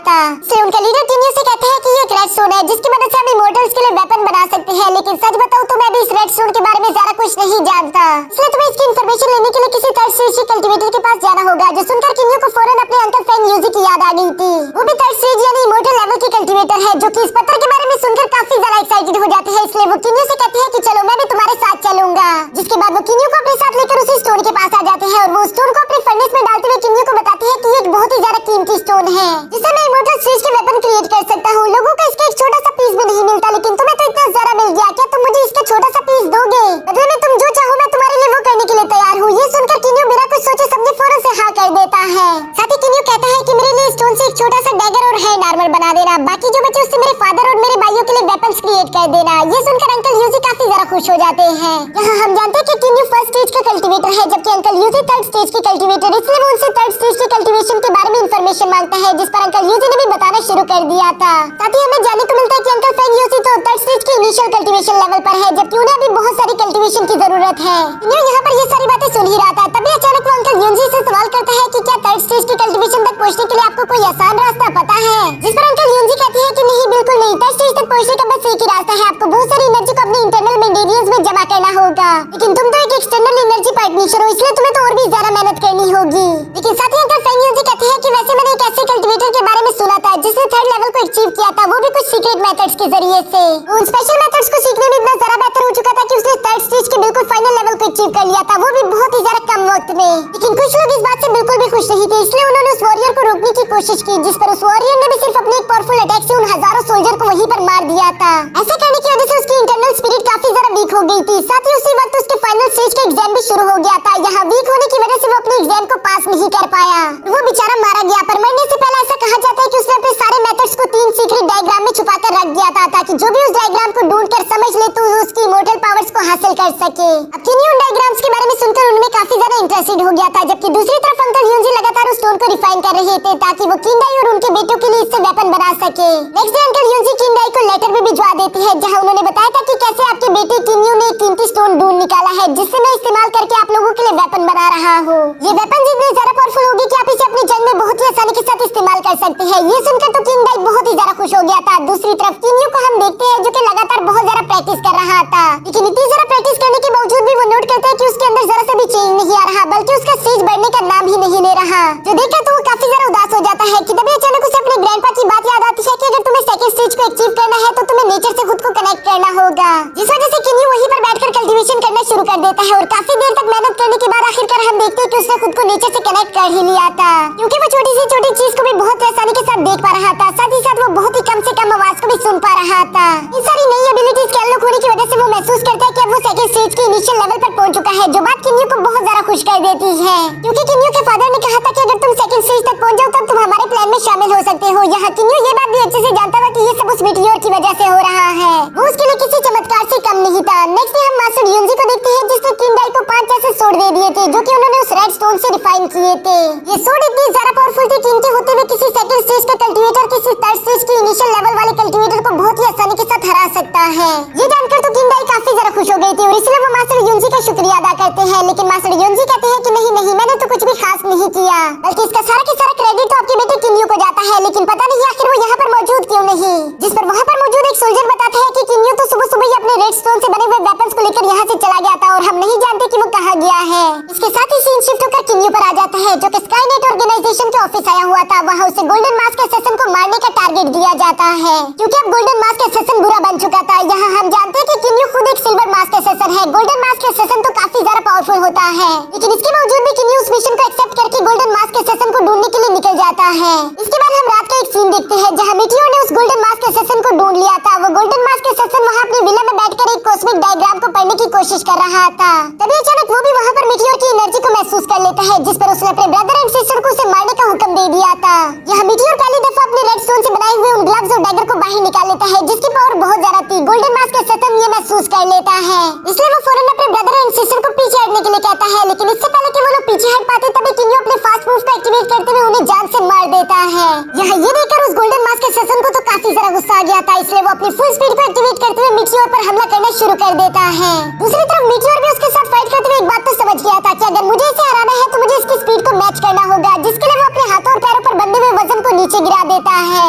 था। इसलिए उनका लीडर किन्यू से कहता है कि ये एक रेड स्टोन है जिसकी मदद से हम इमॉर्टल्स के लिए वेपन बना सकते हैं, लेकिन सच बताऊं तो मैं भी इस रेड स्टोन के बारे में ज्यादा कुछ नहीं जानता, इसलिए तुम्हें इसकी इंफॉर्मेशन लेने के लिए किसी थर्ड स्टेज के कल्टीवेटर के पास जाना होगा। जो सुनकर किन्यू को फौरन अपने अंकल फैंग यूजी की याद आ गई थी। वो भी थर्ड स्टेज यानी इमॉर्टल लेवल की कल्टीवेटर है, जो कि इस पत्थर के बारे में सुनकर काफी ज्यादा एक्साइटेड हो जाते हैं, इसलिए वो किन्यू से कहते हैं कि चलो मैं भी तुम्हारे साथ चलूंगा। जिसके बाद वो किन्यू को अपने साथ लेकर उसी स्टोन के पास आ जाते हैं और वो स्टोन को अपने फर्नेस में डालते हुए किन्यू को बताते हैं कि ये एक बहुत ही ज्यादा कीमती स्टोन है, जिससे मैं इमॉर्टल स्टेज के वेपन क्रिएट कर सकता हूँ। लोगों को इसका एक छोटा सा पीस भी नहीं मिलता, लेकिन तुम्हें तो इतना ज्यादा मिल गया, क्या तुम मुझे इसका छोटा सा पीस दोगे? बदले में तुम जो चाहो मैं तुम्हारे लिए वो करने के लिए तैयार हूँ। ये सुनकर किन्यू बिना कुछ सोचे समझे फौरन से हाँ कर देता है। साथ ही किन्यू कहता है कि मेरे लिए स्टोन से एक छोटा सा डैगर और हैंड आर्मर बना देना, बाकी जो बचे उससे मेरे फादर और मेरे भाइयों के लिए वेपन्स क्रिएट कर देना। ये सुनकर अंकल यूजी काफी ज्यादा खुश हो जाते हैं। यहाँ हम जानते हैं कि किन्यू फर्स्ट स्टेज का कल्टीवेटर है, जबकि अंकल यूजी थर्ड स्टेज की कल्टीवेटर, इसलिए वो उनसे थर्ड स्टेज की कल्टीवेशन के बारे में इंफॉर्मेशन मांगता है, जिस पर अंकल यूजी ने भी बताना शुरू कर दिया था। साथ ही हमें जानने को मिलता है कि अंकल फैंग यूजी तो थर्ड स्टेज के इनिशियल कल्टीवेशन लेवल पर है, जबकि उन्हें अभी बहुत सारी कल्टीवेशन की जरूरत है। यहाँ पर ये सारी बातें सुन ही रहा था, तभी अचानक वो अंकल युनजी से सवाल करता है कि क्या थर्ड स्टेज की कल्टीवेशन तक पहुंचने के लिए आपको कोई आसान रास्ता पता है? जिस पर अंकल युनजी कहती है कि नहीं, बिल्कुल नहीं, थर्ड स्टेज तक पहुंचने का बस एक ही रास्ता है, आपको बहुत सारी एनर्जी को अपने इंटरनल मेंटेनेंस में जमा करना होगा। लेकिन तुम तो एक एक्सटर्नल एनर्जी पार्टनर हो, इसलिए तुम्हें तो और भी ज्यादा मेहनत करनी होगी। लेकिन साथ ही अंकल फेंग युनजी कहते हैं कि वैसे मैंने एक ऐसे कल्टीवेटर के बारे में सुना था जिसने थर्ड लेवल को अचीव किया था, वो भी कुछ सीक्रेट मेथड्स के जरिए से। उन स्पेशल मेथड्स को सीखने में इतना ज्यादा बेहतर हो चुका था कि उसने थर्ड स्टेज के बिल्कुल फाइनल लेवल को अचीव कर लिया था, वो भी बहुत ही ज्यादा कम वक्त में। लेकिन कुछ लोग इस बात से बिल्कुल भी खुश नहीं थे, इसलिए उन्होंने उस वॉरियर को रोकने की कोशिश की, जिस पर उस वॉरियर ने भी सिर्फ अपने एक पावरफुल अटैक से उन हजारों सोल्जर को वहीं पर मार दिया था। ऐसा करने की वजह से उसकी इंटरनल स्पिरिट काफी ज्यादा वीक हो गई थी। साथ ही उसी वक्त उसके फाइनल स्टेज का एग्जाम भी शुरू हो गया था। यहाँ वीक होने की वजह से वो अपने एग्जाम को पास नहीं कर पाया, वो बेचारा मारा गया। पर मरने से पहले ऐसा कहा जाता है कि उसने अपने सारे मेथड्स को 3 सीक्रेट डायग्राम में छुपा कर रख दिया था, ताकि जो भी उस डायग्राम को ढूंढ कर समझ ले तो उसकी इमोर्टल पावर्स को हासिल कर सके। अब किन्नी उन डायग्राम्स के बारे में सुनकर उनमें काफी ज्यादा इंटरेस्टेड हो गया था, जबकि दूसरी तरफ अंकल युनजी लगातार उस स्टोन को रिफाइन कर रहे थे ताकि वो किंडाई और उनके बेटों के लिए इससे वेपन बना सके। नेक्स्ट डे अंकल युनजी किंडाई को लेटर भी भिजवा देते हैं, जहां उन्होंने बताया था कि कैसे आपके बेटे किन्यू ने एक कीमती स्टोन ढूंढ निकाला है, जिससे मैं इस्तेमाल करके आप लोगों के लिए वेपन बना रहा हूँ। ये वेपन जितनी ज्यादा पावरफुल होगी कि आप इसे अपनी जंग में बहुत ही आसानी के साथ इस्तेमाल कर सकते हैं। ये सुनकर तो किंडाई बहुत ही ज्यादा खुश हो गया था। दूसरी तरफ किन्यू को हम देखते हैं जो कि लगातार बहुत ज्यादा प्रैक्टिस कर रहा था, लेकिन इतनी ज्यादा प्रैक्टिस करने के बावजूद भी वो नोट करता है कि उसके अंदर जरा सा भी चेंज नहीं आ रहा, बल्कि उसका स्टेज बढ़ने का नाम ही नहीं ले रहा। जो देखकर तो वो काफी ज्यादा उदास हो जाता है कि तभी अचानक उसे अपने ग्रैंडपा की बात याद आती है कि अगर तुम्हें सेकंड स्टेज को अचीव करना है तो तुम्हें नेचर से खुद को कनेक्ट करना होगा। जिस वजह से किन्यू वहीं पर बैठकर कल्टीवेशन करना शुरू कर देता है और काफी देर तक मेहनत करने के बाद आखिरकार हम देखते हैं कि उसने खुद को नेचर से कनेक्ट कर ही लिया था, क्योंकि वो छोटी सी छोटी चीज को भी बहुत आसानी के साथ देख पा रहा था। साथ ही साथ वो बहुत ही कम से कम आवाज को भी सुन पा रहा था। इन सारी नई एबिलिटीज के अनलॉक होने की वजह से वो महसूस करता है कि अब वो सेकंड स्टेज के इनिशियल लेवल पर पहुंच चुका है, जो बात किन्यू को बहुत ज्यादा खुश कर देती है, क्योंकि किन्यू के फादर ने कहा था कि अगर तुम सेकंड स्टेज तक पहुंच जाओ तब तुम हमारे प्लान में शामिल हो सकते हो। यहाँ किन्यू ये बात भी अच्छे से जानता था कि ये सब उस मीटियोर की वजह से हो रहा है, वो उसके लिए किसी चमत्कार से कम नहीं था। नेक्स्ट हम मास्टर युनजी को देखते हैं, जिसने किंडाई को 5 ऐसे सोड दे दिए थे जो कि उन्होंने उस रेड स्टोन से रिफाइन किए थे। ये सोड इतनी ज्यादा पावरफुल थी कि इनके होते हुए किसी सेकंड स्टेज का कल्टीवेटर किसी थर्ड स्टेज के इनिशियल लेवल वाले कल्टीवेटर को बहुत ही आसानी के साथ हरा सकता है। ये जानकर तो किंडाई काफी ज्यादा खुश हो गई थी और इसलिए वो मास्टर युनजी का शुक्रिया अदा करते हैं, लेकिन मास्टर युनजी कहते हैं कि नहीं, मैंने तो कुछ भी खास नहीं किया, बल्कि इसका सारा का सारा क्रेडिट तो आपके बेटे किन्यू को जाता है। लेकिन पता नहीं आखिर वो यहाँ पर मौजूद क्यों नहीं। जिस पर वहाँ पर मौजूद एक सोल्जर बताता है कि किन्यू तो सुबह सुबह ही अपने रेड स्टोन से बने हुए वेपन्स को लेकर यहाँ से चला गया था और हम नहीं जानते कि वो कहाँ गया है। इसके साथ ही सीन शिफ्ट होकर किन्यू पर आ जाता है, जो कि स्काईनेट ऑर्गेनाइजेशन के ऑफिस आया हुआ था। वहाँ उसे गोल्डन मास्क असैसिन को मारने का टारगेट दिया जाता है, क्योंकि अब गोल्डन मास्क असैसिन बुरा बन चुका था। यहाँ हम जानते हैं कि किन्यू खुद एक सिल्वर मास्क असैसिन है। गोल्डन मास्क असैसिन तो काफी ज्यादा पावरफुल होता है, लेकिन इसके बावजूद भी किन्यू उस मिशन को एक्सेप्ट करके गोल्डन मास्क असैसिन को ढूंढने के लिए निकल जाता है। इसके बाद हम रात का एक सीन देखते हैं जहाँ मीटियोर ने उस गोल्डन मास्क असैसिन को ढूंढ लिया था। वो गोल्डन मास्क असैसिन वहाँ अपनी विला में बैठकर एक कॉस्मिक डायग्राम को पढ़ने की कोशिश कर रहा था। तभी अचानक वो भी वहाँ पर मीटियोर की एनर्जी को महसूस कर लेता है, जिस पर उसने अपने ब्रदर एंड सिस्टर को उसे मारने का हुक्म दे दिया था। यहाँ मीटियोर पहली दफा अपने रेड स्टोन से बनाए हुए उन ग्लव्स और डैगर को बाहर निकाल लेता है, जिसकी पावर बहुत ज्यादा थी। गोल्डन मास्क असैसिन ये महसूस कर लेता है, इसलिए वो फौरन अपने ब्रदर एंड सिस्टर को पीछे हटने के लिए कहता है, लेकिन इससे पहले कि वो लोग पीछे हट पाते तभी किन्यू अपने फास्ट मूव को एक्टिवेट करते हुए उन्हें जान से मार देता है। यहाँ ये देखकर उस गोल्डन मास्क असैसिन को तो काफी ज्यादा गुस्सा आ गया था, इसलिए वो अपनी फुल स्पीड को एक्टिवेट करते हुए मीटियोर पर हमला करना शुरू कर देता है। दूसरी तरफ मीटियोर भी उसके साथ फाइट करते हुए एक बात तो समझ गया था कि अगर मुझे इसे हराना है तो मुझे इसकी स्पीड को मैच करना होगा, जिसके लिए वो अपने हाथों और पैरों पर बंधे हुए वजन को नीचे गिरा देता है।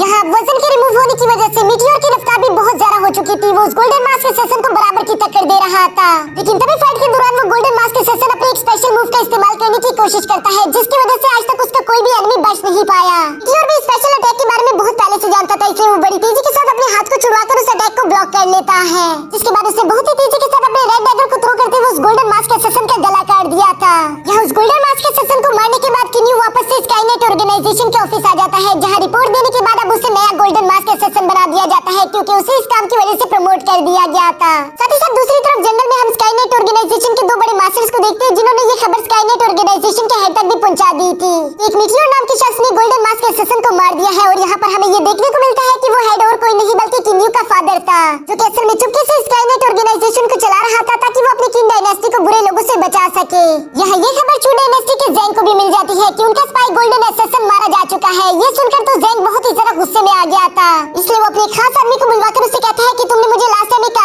यहाँ वजन के रिमूव होने की वजह से मीटियोर की रफ्तार भी बहुत ज्यादा हो चुकी थी। वो उस गोल्डन मास्क असैसिन को बराबर की टक्कर दे रहा था, लेकिन तभी फाइट के दौरान वो गोल्डन मास्क असैसिन अपने एक स्पेशल मूव का इस्तेमाल करने की कोशिश करता है, जिसकी वजह से आज तक उसका कोई भी एनिमी बच नहीं पाया। मीटियोर भी स्पेशल अटैक के बारे में बहुत पहले से जानता था, इसलिए वो बड़ी तेजी के साथ अपने हाथ को छुड़वाकर उस अटैक को ब्लॉक कर लेता है, जिसके बाद उसने बहुत ही तेजी के साथ अपने रेड डैगर को थ्रो करते हुए उस गोल्डन मास्क असैसिन का गला काट दिया था। यहाँ उस गोल्डन मास्क असैसिन को मारने के बाद किन्यू वापस से स्काईनेट ऑर्गेनाइजेशन के ऑफिस आ जाता है, जहाँ रिपोर्ट देने के बाद अब उसे नया गोल्डन मास्क असैसिन बना दिया जाता है, क्योंकि उसे इस काम की वजह से प्रमोट कर दिया गया था। साथ ही साथ दूसरी तरफ जंगल में हम स्काईनेट ऑर्गेनाइजेशन के 2 बड़े मास्टर्स को देखते हैं, जिन्होंने ये खबर स्काईनेट ऑर्गेनाइजेशन के हेड तक भी पहुंचा दी थी। एक मीटियोर नाम के शख्स ने गोल्डन मास्क असैसिन को मार दिया है और यहाँ पर हमें ये देखने को मिलता है कि वो हेड और कोई नहीं बल्कि किन्यू का फादर था, जो कि असल में चुपके से स्काईनेट ऑर्गेनाइजेशन को चला रहा था ताकि वो अपनी किंग डायनेस्टी को बुरे लोगों से बचा सके। यहाँ ये खबर चू डायनेस्टी के ज़ेंग को भी मिल जाती है कि उनका स्पाई गोल्डन असैसिन मारा जा चुका है। ये सुनकर तो ज़ेंग बहुत ही ज्यादा गुस्से में आ गया था, इसलिए वो अपने खास आदमी को बुलवाकर उससे कहता है कि तुमने मुझे लास्ट टाइम एक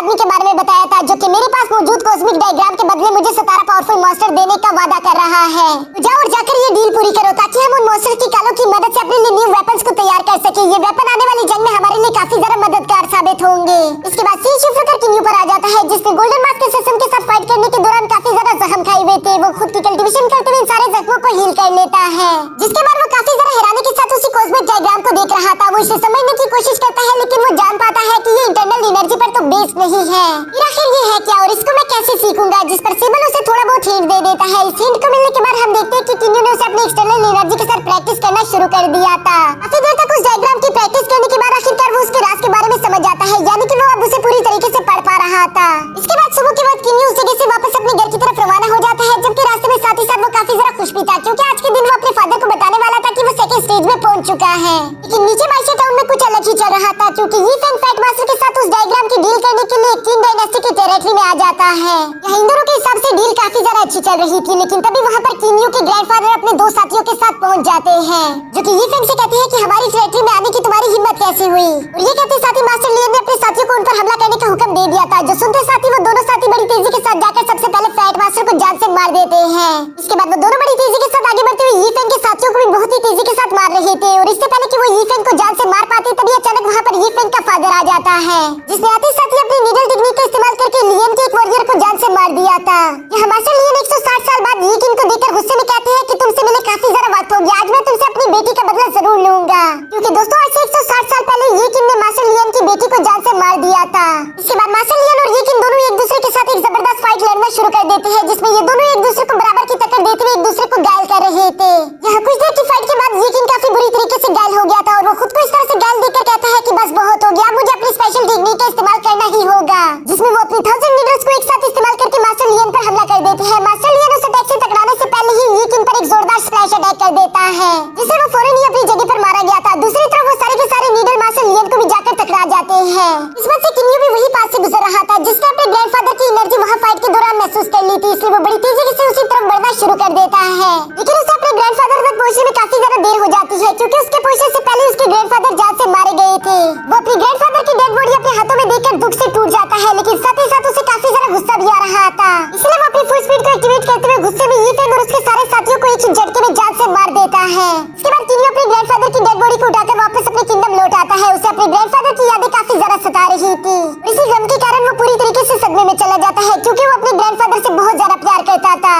इसके बाद सीन शिफ्ट होकर किन्यू पर आ जाता है, जिसने गोल्डन मास्क के सेसम के साथ फाइट करने के दौरान काफी ज्यादा जख्म खाए हुए थे। वो खुद की कल्टीवेशन करते हुए इन सारे जख्मों को हील कर लेता है, जिसके बाद वो काफी ज्यादा हैरानी के साथ उसी कॉस्मिक डायग्राम को देख रहा था। वो इसे समझने की कोशिश करता है, लेकिन वो जान पाता है कि ये इंटरनल एनर्जी पर तो बेस्ड नहीं है। फिर आखिर ये है क्या और इसको मैं कैसे सीखूंगा, जिस पर सिबल उसे थोड़ा बहुत हिंट दे देता है। इस हिंट को मिलने के बाद हम देखते हैं कि किन्यू ने उसे अपनी एक्सटर्नल एनर्जी के साथ प्रैक्टिस करना शुरू कर दिया था। काफी देर तक उस डायग्राम की प्रैक्टिस करने के बाद आखिरकार वो उसके राज के बारे में समझ जाता है, यानी कि वो अब उसे पूरी तरीके से पढ़ पा रहा था। इसके बाद सुबह के वक्त किन्यू उस जगह से वापस अपने घर की तरफ रवाना हो जाता है, जबकि रास्ते में साथ ही साथ वो काफी ज्यादा खुश भी था, क्योंकि आज के दिन वो अपने फादर को बताने वाला था कि वो सेकंड स्टेज में पहुंच चुका है। लेकिन नीचे बाइशे टाउन में कुछ अलग ही चल रहा था, क्योंकि ये फैंग फाइट मास्टर के साथ उस डायग्राम की डील करने के लिए किंग डायनेस्टी के टेरिटरी में आ जाता है। यहाँ इन दोनों के हिसाब से डील काफी ज्यादा अच्छी चल रही थी, लेकिन तभी वहाँ पर किन्यू के ग्रैंडफादर अपने दो साथियों के साथ पहुंच जाते हैं, जो कि ये फैंग से कहते हैं कि हमारी टेरिटरी में आने की तुम्हारी हिम्मत कैसे हुई। और ये कहते साथी मास्टर लियन ने अपने साथियों को उन पर हमला करने का हुक्म दे दिया था। जो सुनते साथी वो दोनों साथी बड़ी तेजी के साथ जाकर सबसे पहले फैट मास्टर को जान से मार देते हैं। इसके बाद वो दोनों बड़ी तेजी के साथ आगे बढ़ते हुए ये फैंग के साथियों को भी बहुत ही तेजी के साथ मार रहे थे। और इससे पहले कि वो ये फैंग को जान से मार पाते, तभी अचानक वहाँ पर ये फैंग का फादर आ जाता है, जिसने आते साथ ही अपनी नीडल टेक्निक का इस्तेमाल करके लियन के एक वॉरियर को जान से मार दिया था। यहाँ मास्टर लियन 160 साल बाद ये किंग को देखकर गुस्से में कहते हैं कि तुमसे मिले काफी ज्यादा वक्त हो गया, आज मैं तुमसे अपनी बेटी का बदला जरूर लूंगा। क्योंकि दोस्तों आज से 160 साल पहले ये किंग ने मास्टर लियन की बेटी को जान से मार दिया था। इसके बाद मास्टर लियन और ये किंग दोनों एक दूसरे के साथ एक जबरदस्त फाइट लड़ना शुरू कर देते हैं, जिसमें ये दोनों एक दूसरे को बराबर की टक्कर देते हुए एक दूसरे को घायल कर रहे थे। यहाँ कुछ देर की फाइट के बाद ये किंग काफी बुरी तरीके से घायल हो गया था, और वो खुद को इस तरह से घायल देखकर कहता है कि बस बहुत हो गया, मुझे अपनी स्पेशल टेक्निक का इस्तेमाल करना ही होगा, जिसमें वो अपनी 1000 नीडल्स को एक साथ इस्तेमाल करके मास्टर लियन पर हमला कर देते हैं। मास्टर लियन उस अटैक से टकराने से पहले ही ये किंग पर एक जोरदार स्प्लैश अटैक कर देता है, जिससे वो फौरन ही अपनी जगह पर मारा गया था। दूसरी तरफ वो सारे के सारे नीडल मास्टर लियन को भी जाकर टकरा जाते हैं। इस वक्त से किन्यू भी वही पास से गुजर रहा था, जिसने अपने ग्रैंडफादर की एनर्जी वहाँ फाइट के दौरान महसूस कर ली थी, इसलिए वो बड़ी तेजी से उसी तरफ बढ़ना शुरू कर देता है। लेकिन उसे अपने ग्रैंडफादर तक पहुँचने में काफी ज्यादा देर हो जाती है, क्योंकि उसके पहुँचने से पहले उसके ग्रैंडफादर जान से मारे गए थे। वो अपने ग्रैंडफादर की डेड बॉडी अपने हाथों में देखकर दुख से टूट जाता है, लेकिन साथ ही साथ उसे काफी ज्यादा गुस्सा भी आ रहा था, इसलिए वो अपनी फुल स्पीड को एक्टिवेट करते हुए गुस्से में ये फैंग और उसके सारे साथियों को एक ही झटके में जान से मार देता है। इसके बाद किन्यू अपने ग्रैंडफादर की डेड बॉडी को उठाकर वापस अपने किंगडम लौट आता है। उसे अपने ग्रैंडफादर की यादें काफी ज्यादा सता रही थी, इसी गम के कारण वो पूरी तरीके से सदमे में चला जाता है, क्योंकि वो अपने ग्रैंडफादर से बहुत ज्यादा प्यार करता था।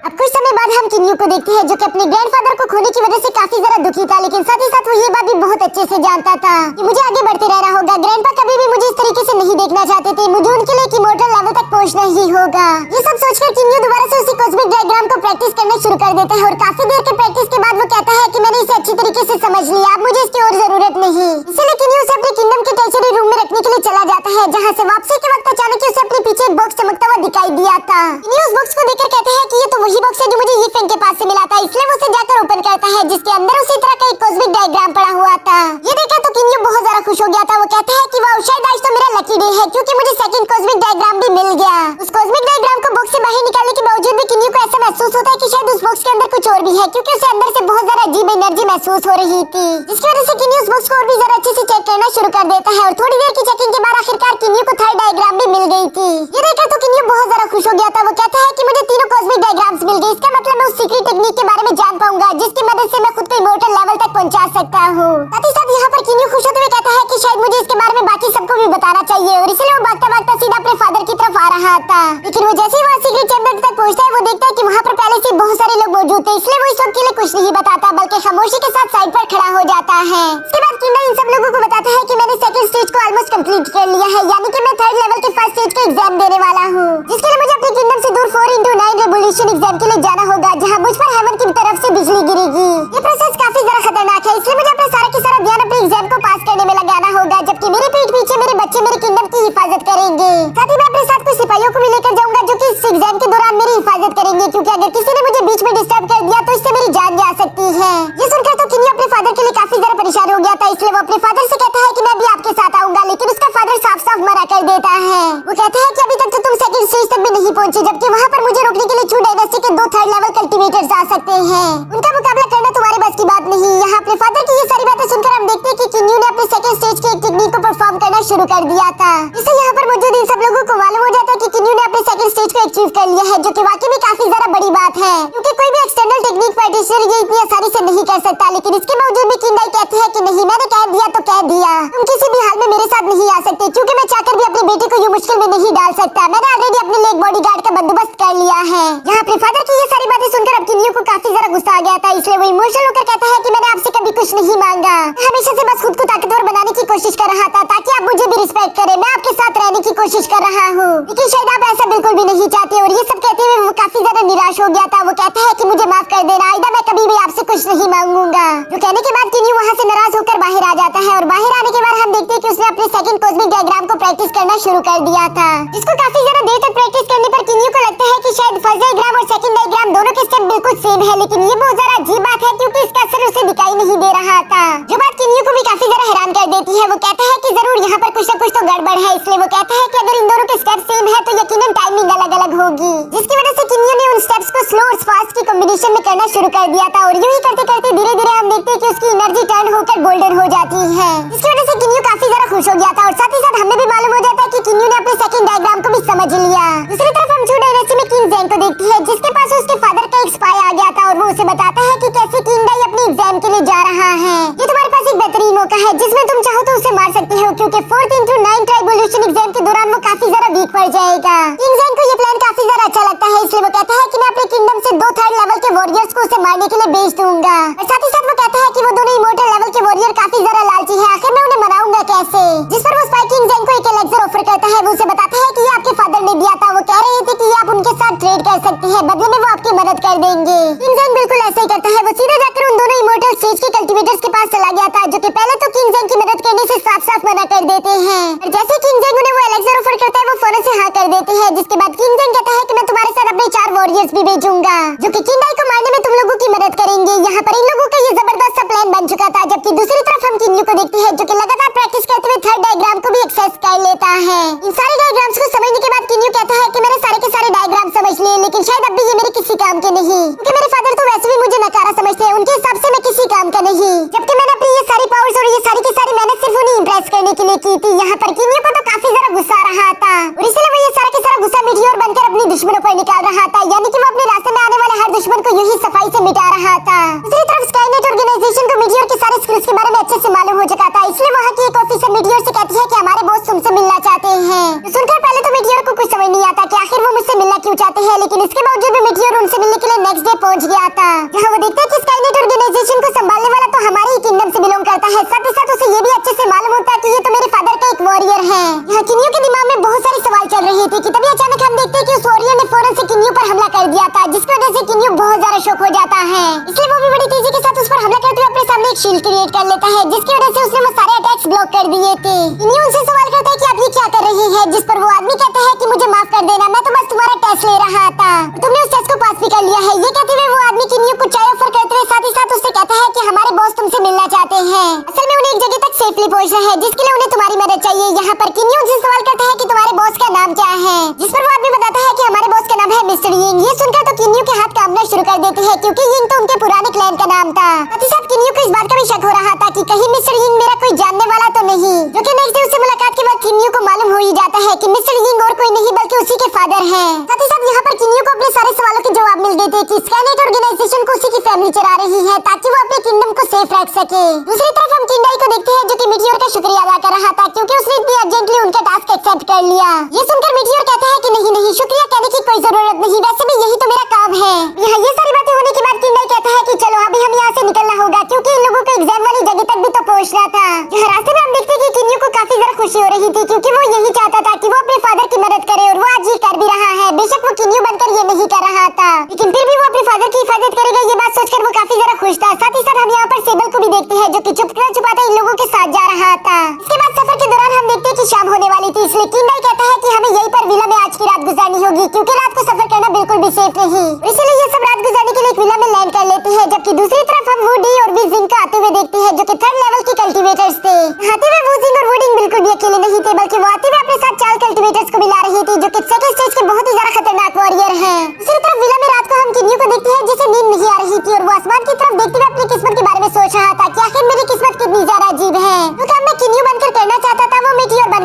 अब कुछ समय बाद हम किन्यू को देखते हैं, जो कि अपने ग्रैंडफादर को खोने की वजह से काफी ज्यादा दुखी था, लेकिन साथ ही साथ वो ये बात भी बहुत अच्छे से जानता था कि मुझे आगे बढ़ते रहना होगा। ग्रैंडपा कभी भी मुझे इस तरीके से नहीं देखना चाहते थे, मुझे उनके लिए एक इमॉर्टल लेवल तक पहुंचना ही होगा। ये सब सोचकर किन्यू दोबारा से उसी कॉस्मिक डायग्राम को प्रैक्टिस करना शुरू कर देता है, और काफी देर के प्रैक्टिस के बाद वो कहता है कि मैंने इसे अच्छी तरीके से समझ लिया, अब मुझे इसकी और जरूरत नहीं। इसलिए किन्यू उसे अपने किंगडम के ट्रेजरी रूम में रखने के लिए चला जाता है, जहाँ से वापसी के वक्त अचानक उसे अपने पीछे एक बॉक्स चमकता हुआ दिखाई दिया था। किन्यू उस बॉक्स को देखकर कहते हैं कि ये तो वही बॉक्स है जो मुझे फैंग के पास से मिला था, इसलिए वो उसे जाकर ओपन करता है, जिसके अंदर उसी तरह का एक कॉस्मिक डायग्राम पड़ा हुआ था। ये देखकर तो किन्यू बहुत ज्यादा खुश हो गया था। वो कहता है कि वाह, शायद आज तो मेरा लकी डे है, क्योंकि मुझे सेकंड कॉस्मिक डायग्राम भी मिल गया। उस कॉस्मिक डायग्राम को बॉक्स से बाहर निकालने के बावजूद भी किन्यू को ऐसा महसूस होता है कि शायद उस बॉक्स के अंदर कुछ और भी है, क्योंकि उसे अंदर से बहुत ज्यादा अजीब एनर्जी महसूस हो रही थी, जिसकी वजह से किन्यू उस बॉक्स को और भी ज्यादा अच्छे से चेक करना शुरू कर देता है। और थोड़ी देर की चेकिंग के बाद आखिरकार किन्यू को थर्ड डायग्राम भी मिल गई थी। ये देखकर तो किन्यू बहुत ज्यादा खुश हो गया था। वो कहता है कि मुझे तीनों कॉस्मिक डायग्राम्स मिल गए, इसका मतलब मैं उस सीक्रेट टेक्निक के बारे में जान पाऊंगा, जिसकी मदद से मैं खुद को इमॉर्टल लेवल तक पहुंचा सकता हूँ। साथ ही साथ यहाँ पर किन्यू खुश होते हुए कहता है कि शायद मुझे इसके बारे में बाकी सबको भी बताना चाहिए, और इसलिए वो भागता भागता सीधा अपने फादर की तरफ आ रहा था। लेकिन वो जैसे ही वहाँ सीक्रेट चैम्बर तक पहुँचता है, वो देखता है कि वहाँ पर पहले से बहुत सारे लोग मौजूद थे, इसलिए वो इस वक्त के लिए कुछ नहीं बताता, बल्कि खामोशी के साथ साइड पर खड़ा हो जाता है। इसके बाद किंगडम इन सब लोगों को बताता है कि मैंने सेकंड स्टेज को ऑलमोस्ट कंप्लीट कर लिया है, यानी कि मैं थर्ड लेवल के फर्स्ट स्टेज का एग्जाम देने वाला हूँ, जिसके लिए मुझे अपने किंगडम से दूर 4x9 रेवोल्यूशन एग्जाम के लिए जाना होगा, जहाँ मुझ पर हेवन की तरफ से बिजली गिरेगी। ये प्रोसेस काफी ज्यादा खतरनाक है, इसलिए मुझे अपना सारा की सारा ध्यान अपने एग्जाम को पास करने में लगाना होगा, जबकि मेरे पीठ पीछे मेरे बच्चे मेरे किंगडम की हिफाजत करेंगे। साथ ही मैं अपने साथ कुछ सिपाहियों को भी लेकर जाऊंगा, जो कि इस एग्जाम के दौरान मेरी हिफाजत करेंगे, क्योंकि अगर किसी ने मुझे बीच में डिस्टर्ब कर दिया तो इससे मेरी जान जा सकती है। ये सुनकर तो किन्यू अपने फादर के लिए काफी ज्यादा परेशान हो गया था, इसलिए वो अपने फादर से कहता है कि मैं भी आपके साथ आऊंगा, लेकिन उसका फादर साफ साफ मना कर देता है। वो कहता है कि अभी तक तो तुम सेकंड स्टेज तक भी नहीं पहुंचे, जबकि वहाँ पर मुझे रोकने के लिए चू डायनेस्टी के 2 थर्ड लेवल कल्टीवेटर्स आ सकते हैं, उनका मुकाबला करना तुम्हारे बस की बात नहीं। यहाँ अपने फादर की ये सारी बातें सुनकर हम देखते हैं कि किन्यू ने अपने सेकंड स्टेज की एक टेक्निक को परफॉर्म करना शुरू कर दिया था। इससे यहाँ पर मौजूद इन सब लोगों को मालूम हो जाता है कि किन्यू ने अपने सेकंड स्टेज को अचीव कर लिया है, जो कि वाकई में काफी ज्यादा बड़ी बात है, क्योंकि कोई भी एक्सटर्नल टेक्निक प्रैक्टिशनर ये इतनी आसानी से नहीं कर सकता। लेकिन इसके बावजूद भी किंडाई कहते हैं कि नहीं, मैंने कह दिया तो कह दिया, तुम किसी भी हाल में मेरे साथ नहीं आ सकते, क्योंकि मैं चाहकर भी अपने बेटे को यूं मुश्किल में नहीं डाल सकता। मैंने ऑलरेडी अपने लिए एक बॉडीगार्ड का बंदोबस्त कर लिया है। यहाँ अपने फादर की ये सारी बातें सुनकर अब किन्यू को काफी ज्यादा गुस्सा आ गया था, इसलिए वो इमोशनल होकर कहता है कि मैंने आपसे कभी कुछ नहीं मांगा, हमेशा से बस खुद को ताकतवर बनाने की कोशिश कर रहा था ताकि आप मुझे भी रिस्पेक्ट करें। मैं आपके साथ रहने की कोशिश कर रहा हूँ, लेकिन शायद आप ऐसा बिल्कुल भी नहीं चाहते। और ये सब कहते हुए वो काफी ज्यादा निराश हो गया था। वो कहता है कि मुझे माफ कर देना आइदा, मैं कभी भी आपसे कुछ नहीं मांगूंगा। जो कहने के बाद किन्यू वहाँ से नाराज होकर बाहर आ जाता है, और बाहर आने के बाद हम देखते हैं कि उसने अपने सेकंड कॉस्मिक डायग्राम को प्रैक्टिस करना शुरू कर दिया था, जिसको काफी ज्यादा देर तक प्रैक्टिस करने पर किन्यू को लगता है कि शायद फर्स्ट डायग्राम और सेकंड डायग्राम दोनों के स्टेप बिल्कुल सेम है। लेकिन ये बहुत ज्यादा अजीब बात है, क्योंकि इसका असर उसे दिखाई नहीं दे रहा था, जो बात किन्यू को भी काफी ज्यादा हैरान कर देती है। वो कहता है कि जरूर यहाँ पर कुछ न कुछ तो गड़बड़ है, इसलिए वो कहता है कि अगर इन दोनों के स्टेप सेम है तो यकीनन टाइमिंग अलग अलग होगी, जिसकी वजह से किन्यू ने उन स्टेप्स को स्लो और फास्ट की कॉम्बिनेशन में करना शुरू कर दिया था। और यूं ही करते करते धीरे धीरे हम देखते हैं कि उसकी एनर्जी टर्न होकर गोल्डन हो जाती है, जिसकी वजह से किन्यू काफी ज्यादा खुश हो गया था। और साथ ही साथ हमें भी मालूम हो जाता है कि किन्यू ने अपने सेकंड डायग्राम को भी समझ लिया। दूसरी तरफ हम जू डायनेस्टी में किंग ज़ेंग को देखते हैं, जिसके पास उसके फादर का एक स्पाई आ गया था, और वो उसे बताता है कि कैसे किंग डाई अपनी एग्जाम के लिए जा रहा है। ये तुम्हारे पास एक बेहतरीन मौका है जिसमें तुम चाहो तो उसे मार सकते हो, क्योंकि 4x9 ट्राइबोल्यूशन एग्जाम के दौरान वो काफी ज्यादा वीक पड़ जाएगा। किंग ज़ेंग को ये प्लान काफी ज्यादा अच्छा लगता है, इसलिए वो कहता है कि मैं अपने किंगडम से 2 3rd लेवल के वॉरियर्स को उसे मारने के लिए भेज दूंगा। और साथ ही साथ वो कहता है कि वो दोनों इमोर्टल लेवल के वॉरियर काफी ज्यादा लालची है, आखिर मैं उन्हें मनाऊंगा कैसे। जिस पर वो स्पाई किंग ज़ेंग को एक एलेक्सर ऑफर करता है। वो उसे बताता है कि ये आपके फादर ने दिया था, वो कह रहे थे कि ये आप उनके साथ ट्रेड कर सकते हैं, बदले में वो आपकी मदद कर देंगे। किंग ज़ेंग बिल्कुल ऐसा ही करता है, वो सीधे जाकर उन दोनों इमोर्टल स्टेज के कल्टीवेटर्स के पास चला गया था, जो कि पहले तो किंग ज़ेंग की मदद करने से साफ साफ मना कर देते हैं। और जैसे किंग ज़ेंग उन्हें वो एलेक्सर ऑफर करता है, वो फौरन से हाँ कर देते हैं, जिसके बाद किंग ज़ेंग कहता है कि मैं तुम्हारे साथ अपने 4 वॉरियर्स भी भेजूंगा, जो कि किंग डाई को मारने में तुम लोगों की मदद करेंगे। यहाँ पर इन लोगों का ये जबरदस्त सा प्लान बन चुका था। जबकि दूसरी तरफ हम किन्यू को देखते हैं, जो कि लगातार प्रैक्टिस करते हुए 3rd डायग्राम को भी एक्सेस कर लेता है। इन सारे डायग्राम्स को समझने के बाद किन्यू कहता है कि मैंने सारे के सारे डायग्राम समझ लिए, लेकिन शायद अब भी ये मेरे किसी काम के नहीं, क्योंकि मेरे फादर तो वैसे भी मुझे नकारा समझते हैं, उनके हिसाब से मैं किसी काम का नहीं, जबकि मैंने अपनी ये सारी पावर्स और ये सारी की सारी मेहनत सिर्फ उन्हें इंप्रेस करने के लिए की थी। यहाँ पर किन्यू को तो काफी ज्यादा गुस्सा आ रहा था, और इसलिए वो ये सारा के सारा गुस्सा मीटियोर बनकर अपने दुश्मनों पर निकाल रहा था, यानी कि वो अपने रास्ते में आने वाले हर दुश्मन को यूं ही सफाई से मिटा रहा था। दूसरी तरफ स्काईनेट ऑर्गेनाइजेशन को मीटियोर के सारे स्किल्स के बारे में अच्छे से मालूम हो चुका था, इसलिए वहाँ की एक ऑफिसर मीटियोर से कहती है कि हमारे बॉस तुमसे मिलना चाहते हैं। तो सुनकर पहले तो मीटियोर को कुछ समझ नहीं आता कि आखिर वो मुझसे मिलना क्यों चाहते हैं, लेकिन इसके बावजूद भी मीटियोर उनसे मिलने के लिए नेक्स्ट डे पहुंच गया था, जहाँ वो देखते हैं कि स्काईनेट ऑर्गेनाइजेशन को संभालने वाला तो हमारे ही किंगडम से बिलोंग करता है। साथ ही साथ उसे ये भी अच्छे से मालूम होता है कि ये तो मेरे फादर का एक वॉरियर है। यहाँ किन्यू के दिमाग में बहुत सारे सवाल चल रहे थे कि तभी अचानक हम देखते हैं कि उस वॉरियर ने फौरन से किन्यू पर हमला कर दिया था, जिसकी वजह से किन्यू बहुत ज्यादा शॉक हो जाता है। इसलिए वो भी बड़ी तेजी के साथ उस पर हमला करते हुए अपने सामने एक शील्ड क्रिएट कर लेता है, जिसकी वजह से उसने वो सारे अटैक्स ब्लॉक कर दिए थे। किन्यू उनसे सवाल करता है कि आप ये क्या कर रही हैं, जिस पर वो आदमी कहता है कि मुझे माफ कर देना, मैं तो बस तुम्हारा टेस्ट ले रहा था, तुमने उस टेस्ट को पास भी कर लिया है। ये कहते हुए वो आदमी किन्यू को चाय ऑफर करते हुए साथ ही साथ उससे कहता है कि हमारे बॉस तुमसे मिलना चाहते हैं, असल में उन्हें एक जगह तक सेफली पहुंचना है, जिसके लिए उन्हें तुम्हारी मदद चाहिए। यहाँ पर किन्यू उनसे सवाल करता है कि तुम्हारे बॉस का नाम क्या है, जिस पर वो आदमी बताता है कि हमारे बॉस का नाम है मिस्टर यिंग। ये सुनकर तो किन्यू के हाथ कांपना शुरू कर देते हैं, क्योंकि यिंग तो उनके पुराने क्लैन का नाम था। साथ ही साथ किन्यू को इस बात का भी शक हो रहा था कि कहीं मिस्टर यिंग मेरा कोई जानने वाला तो नहीं, जो कि नेक्स्ट डे उससे मुलाकात के बाद किन्यू को मालूम हो ही जाता है कि मिस्टर यिंग और कोई नहीं बल्कि उसी के फादर हैं। साथ ही साथ यहाँ पर किन्यू को अपने सारे सवालों के जवाब मिल गए थे कि स्काईनेट ऑर्गेनाइजेशन को उसी की फैमिली चला रही है, ताकि वो अपने किंगडम को सेफ रख सके। दूसरी तरफ हम किंग डाई को देखते हैं, जो कि मीटियोर का शुक्रिया अदा कर रहा था, क्योंकि उसने इतनी अर्जेंटली उनका टास्क एक्सेप्ट कर लिया। ये सुनकर मीटियोर कहता है कि नहीं नहीं, शुक्रिया कहने की कोई जरूरत नहीं, वैसे भी यही तो मेरा काम है। यहाँ ये सारी बातें होने के बाद किंग डाई कहता है कि चलो अभी हम यहाँ से निकलना होगा, क्योंकि इन लोगों को एग्जाम वाली जगह तक भी तो पहुँचना था। यहाँ रास्ते में हम देखते हैं कि किन्यू को काफी ज्यादा खुशी हो रही थी, क्योंकि वो यही चाहता था कि वो अपने फादर की मदद करे, और वो आज ये कर भी रहा है। बेशक वो किन्यू बनकर ये नहीं कर रहा था, लेकिन फिर भी वो अपने फादर की हिफाजत करेगा, ये बात सोचकर वो काफी ज्यादा खुश था। साथ ही साथ हम यहाँ पर सेबल को भी देखते हैं, जो कि चुपके छुपाते इन लोगों के साथ जा रहा था। इसके बाद सफर के दौरान हम देखते हैं कि शाम होने वाली थी, इसलिए किंग डाई कहता है कि हमें यहीं पर विला में आज की रात गुजारनी होगी, क्योंकि रात को सफर करना बिल्कुल भी सेफ नहीं, इसलिए ये सब रात गुजारने के लिए एक विला में लैंड कर लेते हैं। जबकि दूसरी तरफ हम वुडी और विजिंग को आते हुए देखते हैं, जो कि 3rd लेवल के कल्टीवेटर्स थे। आते हुए वुजिंग और वुडिंग बिल्कुल भी अकेले नहीं थे, बल्कि वो आते हुए अपने साथ 4 कल्टीवेटर्स को भी ला रही थी, जो कि सेकंड स्टेज के बहुत ही ज्यादा खतरनाक वॉरियर हैं। दूसरी तरफ विला में रात को हम किन्यू को देखते हैं, जिसे नींद नहीं आ रही थी, और वो आसमान की तरफ देखते हुए अपनी किस्मत के बारे में सोच रहा था कि आखिर मेरी किस्मत कितनी ज्यादा अजीब है। जो काम मैं किन्यू बनकर करना चाहता था, वो मीटियोर बन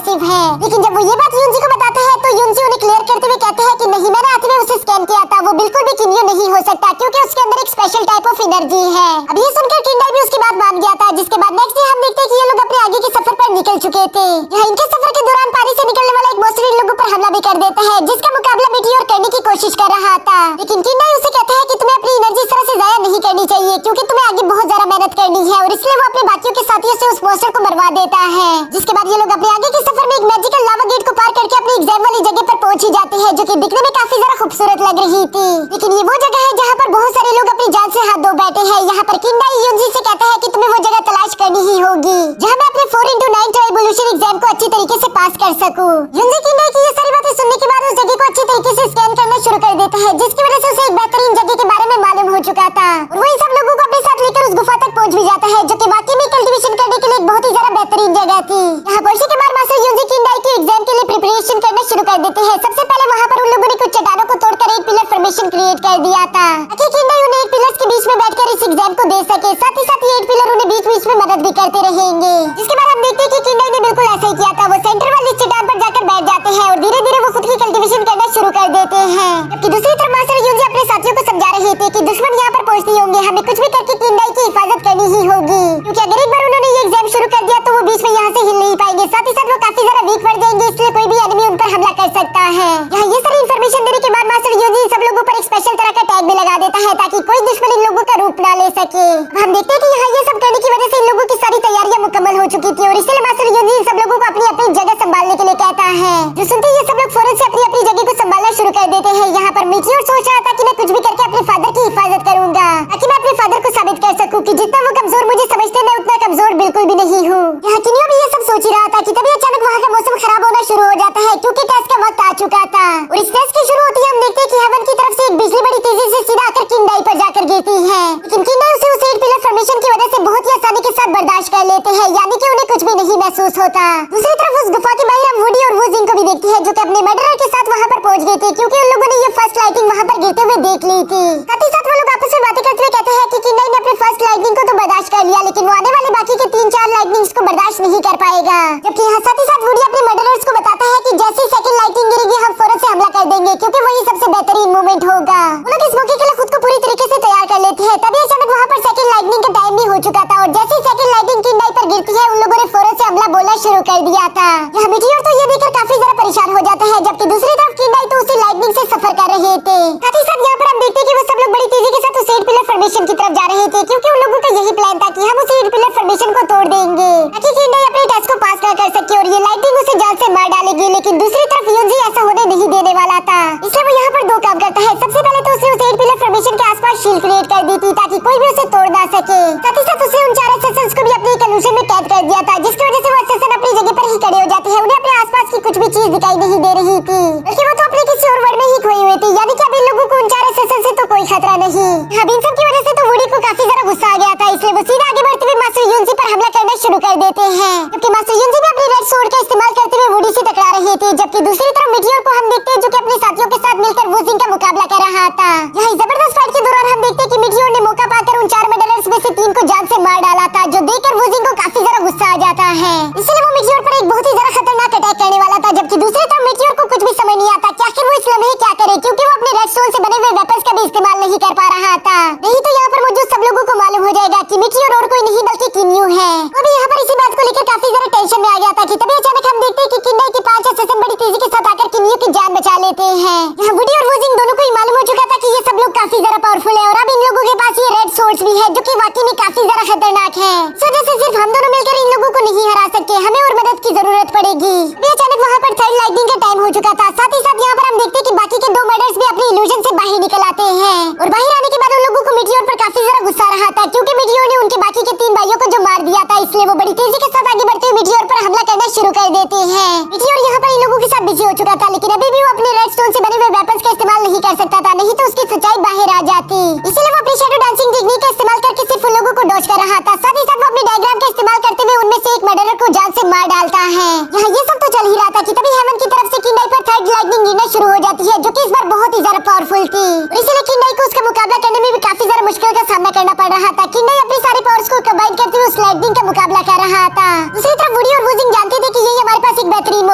इम्प्रेसिव है। लेकिन जब वो ये बात युनजी को बताता है तो युनजी उन्हें क्लियर करते हुए कहते हैं कि नहीं, मैंने हाथ में उसे स्कैन किया था, वो बिल्कुल भी किन्यू नहीं हो सकता क्योंकि उसके अंदर एक स्पेशल टाइप ऑफ एनर्जी है। अब ये सुनकर किंडई भी उसकी बात मान गया था, जिसके बाद नेक्स्ट डे हम देखते हैं कि ये लोग अपने आगे के सफर पर निकल चुके थे। यहाँ इनके सफर के दौरान पानी से निकलने वाला एक मॉन्स्टर इन लोगों पर हमला भी कर देता है, जिसका मुकाबला मीटियोर करने की कोशिश कर रहा था। लेकिन किंडई उसे कहता है कि तुम्हें अपनी एनर्जी इस तरह से जाया नहीं करनी चाहिए क्योंकि तुम्हें आगे बहुत ज्यादा मेहनत करनी है, और इसलिए वो अपने बाकियों के साथियों से उस मॉन्स्टर को मरवा देता है। जिसके बाद ये लोग अपने आगे के सफर में एक मैजिकल लावा गेट को पार करके अपनी एग्जाम वाली जगह पर पहुंच ही जाते हैं, जो कि दिखने में काफी ज्यादा खूबसूरत लग रही थी। लेकिन ये वो जगह है जहाँ पर बहुत सारे लोग अपनी जान से हाथ धो बैठे हैं। यहाँ पर किंडई युनजी से कहता है कि तुम्हें वो जगह तलाश करनी ही होगी जहाँ मैं अपने 4x9 ट्राइबोल्यूशन एग्जाम को अच्छी तरीके से पास कर सकूं। युनजी किंडई की ये सारी बातें सुनने के बाद उस जगह को अच्छी तरीके से स्कैन करना शुरू कर देता है, जिसकी वजह से उसे एक बेहतरीन जगह के बारे में मालूम हो चुका था। और वो इन सब लोगों को अपने साथ लेकर उस गुफा तक पहुंच भी जाता है, जो कि वाकई में कल्टीवेशन करने के लिए एक बहुत ही ज्यादा बेहतरीन जगह थी। यहाँ पहुंचने के बाद मास्टर युनजी किंडई के एग्जाम के लिए प्रिपरेशन करना शुरू कर देते हैं। सबसे पहले वहाँ पर उन लोगों ने कुछ चट्टानों को तोड़कर एक पिलर फॉर्मेशन क्रिएट कर दिया था ताकि किंडई उन्हें एक पिलर्स के बीच में बैठकर इस एग्जाम को दे सके। साथ ही साथ ये 8 पिलर उन्हें बीच बीच में मदद भी करते रहेंगे। जिसके बाद हम देखते हैं कि किंडई ने बिल्कुल ऐसा ही किया था। वो सेंटर वाली चट्टान पर जाकर बैठ जाते हैं और धीरे धीरे वो खुद की कल्टीवेशन करना शुरू कर देते हैं। जबकि दूसरी तरफ मास्टर युनजी अपने साथियों को समझा रहे थे कि दुश्मन यहाँ पर पहुंचते होंगे, हमें कुछ भी करके किंडई की हिफाजत करनी ही होगी क्योंकि अगर एक बार उन्होंने ये एग्जाम शुरू कर दिया तो वो बीच में यहाँ से हिल नहीं पाएंगे। साथ ही साथ वो काफी ज्यादा वीक पड़ जाएंगे, इसलिए कोई भी एनिमी उन पर हमला कर सकता है। यहाँ ये सारी इन्फॉर्मेशन देने के बाद मास्टर युनजी सब लोगों पर एक स्पेशल तरह का टैग भी लगा देता है ताकि कोई दुश्मन इन लोगों का रूप ना ले सके। हम देखते हैं कि यहाँ ये सब करने की वजह से इन लोगों की सारी तैयारियां मुकम्मल हो चुकी थी और इसलिए मास्टर युनजी सब लोगों को अपनी अपनी जगह संभालने के लिए कहता है, जो सुनते ही ये सब लोग फौरन से अपनी अपनी जगह को संभालना शुरू कर देते हैं। यहाँ पर मीटियोर सोच रहा था कि मैं कुछ भी करके अपने फादर की हिफाजत करूंगा ताकि मैं अपने फादर को साबित कर सकूं कि जितना वो कमजोर मुझे समझते हैं मैं उतना कमजोर बिल्कुल भी नहीं हूँ। यहाँ किन्यू भी ये सब सोच ही रहा था कि तभी अचानक वहाँ का मौसम खराब होना शुरू हो जाता है क्योंकि टेस्ट का वक्त आ चुका था। और इस टेस्ट की शुरू होती है हम देखते हैं कि हेवन की तरफ से एक बिजली बड़ी तेजी से सीधा आकर किंडई पर जाकर गिरती है। लेकिन किंडई उसे उस 8 पिलर फॉर्मेशन की वजह से बहुत ही आसानी के साथ बर्दाश्त कर लेते हैं, यानी कि उन्हें कुछ भी नहीं महसूस होता। दूसरी तरफ उस गुफा के बाहर हम वुडी और वुजिंग को भी देखते हैं, जो कि अपने मर्डरर के साथ वहाँ पर पहुंच गए थे क्योंकि उन लोगों ने ये फर्स्ट लाइटिंग वहाँ पर गिरते हुए देख ली थी। साथ ही साथ वो लोग आपस में बातें करते हुए कहते हैं कि किंडई ने अपने फर्स्ट लाइटिंग को तो बर्दाश्त कर लिया, लेकिन वो आने वाले बाकी के 3-4 लाइटनिंग्स को बर्दाश्त नहीं कर पाएगा। जबकि यहाँ साथ ही साथ वुडी अपने मर्डरर्स को बताता है कि जैसे ही सेकंड लाइटिंग गिरेगी हम फौरन से हमला कर देंगे क्योंकि वही सबसे बेहतरीन मोमेंट होगा। वो लोग इस मौके के लिए खुद को पूरी तरीके से तैयार कर लेते हैं। तभी अचानक वहाँ पर सेकंड लाइटनिंग का टाइम भी हो चुका था और जैसे ही सेकंड लाइटनिंग किंडई पर गिरती है उन लोगों ने फौरन से हमला बोलना शुरू कर दिया था। यहाँ मीटियोर तो ये देखकर काफी ज्यादा परेशान हो जाता है, जबकि दूसरी तरफ किंडई तो उसी लाइटनिंग से सफर कर रहे थे। साथ ही साथ यहाँ पर हम देखते हैं कि वो सब लोग बड़ी तेजी के साथ उस 8 पिलर फॉर्मेशन की तरफ जा रहे थे क्योंकि उन लोगों का यही प्लान था कि हम उस 8 पिलर फॉर्मेशन को तोड़ देंगे ताकि किंडई अपने टेस्ट को पास ना कर सके और ये लाइटनिंग उसे जान से मार डालेगी। लेकिन दूसरी तरफ युनजी ऐसा होने नहीं देने वाला था, इसलिए वो यहाँ पर 2 काम करता है। सबसे पहले तो उसने उस 8 पिलर फॉर्मेशन के आसपास शील्ड क्रिएट कर दी थी ताकि कोई भी उसे तोड़ ना सके। साथ ही साथ उसने उन 4 असैसिन्स को भी अपने कन्वर्जन में कैद कर दिया था, जिसकी वजह से वो असैसिन अपनी जगह पर ही खड़े हो जाते हैं। उन्हें अपने आसपास की कुछ भी चीज दिखाई नहीं दे रही थी, बल्कि वो तो अपने किसी और वर्ल्ड में ही खोई हुई थी, यानी कि अब इन लोगों को उन 4 असैसिन से तो कोई खतरा नहीं। अब इन सब की वजह से तो वुडी को काफी ज्यादा गुस्सा आ गया था, इसलिए वो सीधा आगे बढ़ते हुए मास्टर युनजी पर हमला करना शुरू कर देते हैं। जबकि मास्टर युनजी भी अपनी रेड स्वॉर्ड का इस्तेमाल करते हुए वुडी से टकरा रहे थे, जबकि दूसरी तरफ मीटियोर को हम देखते हैं जो कि अपने साथियों के साथ मिलकर वुजिंग का मुकाबला कर रहा था। यहाँ जबरदस्त फाइट के दौरान हम देखते हैं कि मीटियोर ने मौका पाकर उन 4 मर्डरर्स में से 3 को जान से मार डाला था, जो देखकर वुजिंग को काफी ज्यादा गुस्सा आ जाता है। इसलिए वो मीटियोर पर एक बहुत ही ज्यादा खतरनाक अटैक करने वाला था, जबकि दूसरी तरफ मीटियोर को कुछ भी समझ नहीं आता कि आखिर वो इस लम्हे क्या करे क्योंकि वो अपने रेड स्टोन से बने हुए वेपन्स का भी इस्तेमाल नहीं कर पा रहा था। नहीं तो यहाँ पर मौजूद सब लोगों को मालूम हो जाएगा कि मीटियोर और कोई नहीं बल्कि किन्यू है। अभी यहाँ पर इसी बात को लेकर काफी ज्यादा टेंशन में आ गया था कि तभी अचानक हम देखते हैं कि किंडई के 5 असैसिन बड़ी तेजी के साथ आकर किन्यू की जान बचा लेते हैं। यहाँ वुडी और वुजिंग दोनों को ही मालूम हो चुका था कि ये सब लोग काफी ज्यादा पावरफुल है और अब इन लोगों के पास ये रेड स्वॉर्ड्स भी है जो कि वाकई में काफी ज्यादा खतरनाक है। इस वजह से सिर्फ हम दोनों मिलकर इन लोगों को नहीं हरा सकते, हमें और मदद की जरूरत पड़ेगी। अभी अचानक वहाँ पर 3rd लाइटनिंग का टाइम हो चुका था। साथ ही साथ यहाँ पर हम देखते हैं कि बाकी के 2 मर्डर्स भी अपनी इल्यूजन से बाहर निकल आते हैं और बाहर आने के बाद उन लोगों को मीटियोर पर काफी ज्यादा गुस्सा आ रहा था क्योंकि मीटियोर ने उनके बाकी के 3 भाइयों को जो मार दिया था, इसलिए वो बड़ी तेजी के साथ आगे बढ़ते हुए मीटियोर पर हमला करना शुरू कर देते हैं। मीटियोर यहाँ पर इन लोगों के साथ बिजी हो चुका था, लेकिन अभी भी वो अपने रेड स्टोन से बने हुए वेपन्स का इस्तेमाल नहीं कर सकता था, नहीं तो उसकी सच्चाई बाहर आ जाती। इसलिए वो अपनी शैडो डांसिंग टेक्निक का इस्तेमाल करके सिर्फ उन लोगों को डॉज कर रहा था। साथ ही साथ वो अपने डायग्राम का इस्तेमाल करते हुए उनमें से एक मर्डरर को जान से मार डालता है। यहाँ ये सब तो चल ही रहा था कि तभी हेवन की तरफ से किंडई पर 3rd लाइटनिंग गिरना शुरू हो जाती है, जो कि इस बार बहुत ही ज्यादा पावरफुल थी। इसलिए किंडई को उसका मुकाबला करने में भी काफी ज्यादा मुश्किल का सामना करना पड़ रहा था। किंडई अपनी सारी पावर्स को कंबाइन करते हुए उस लाइटनिंग का मुकाबला कर रहा था। दूसरी तरफ वुडी और वुजिंग जानते थे कि ये हमारे पास एक बेहतरीन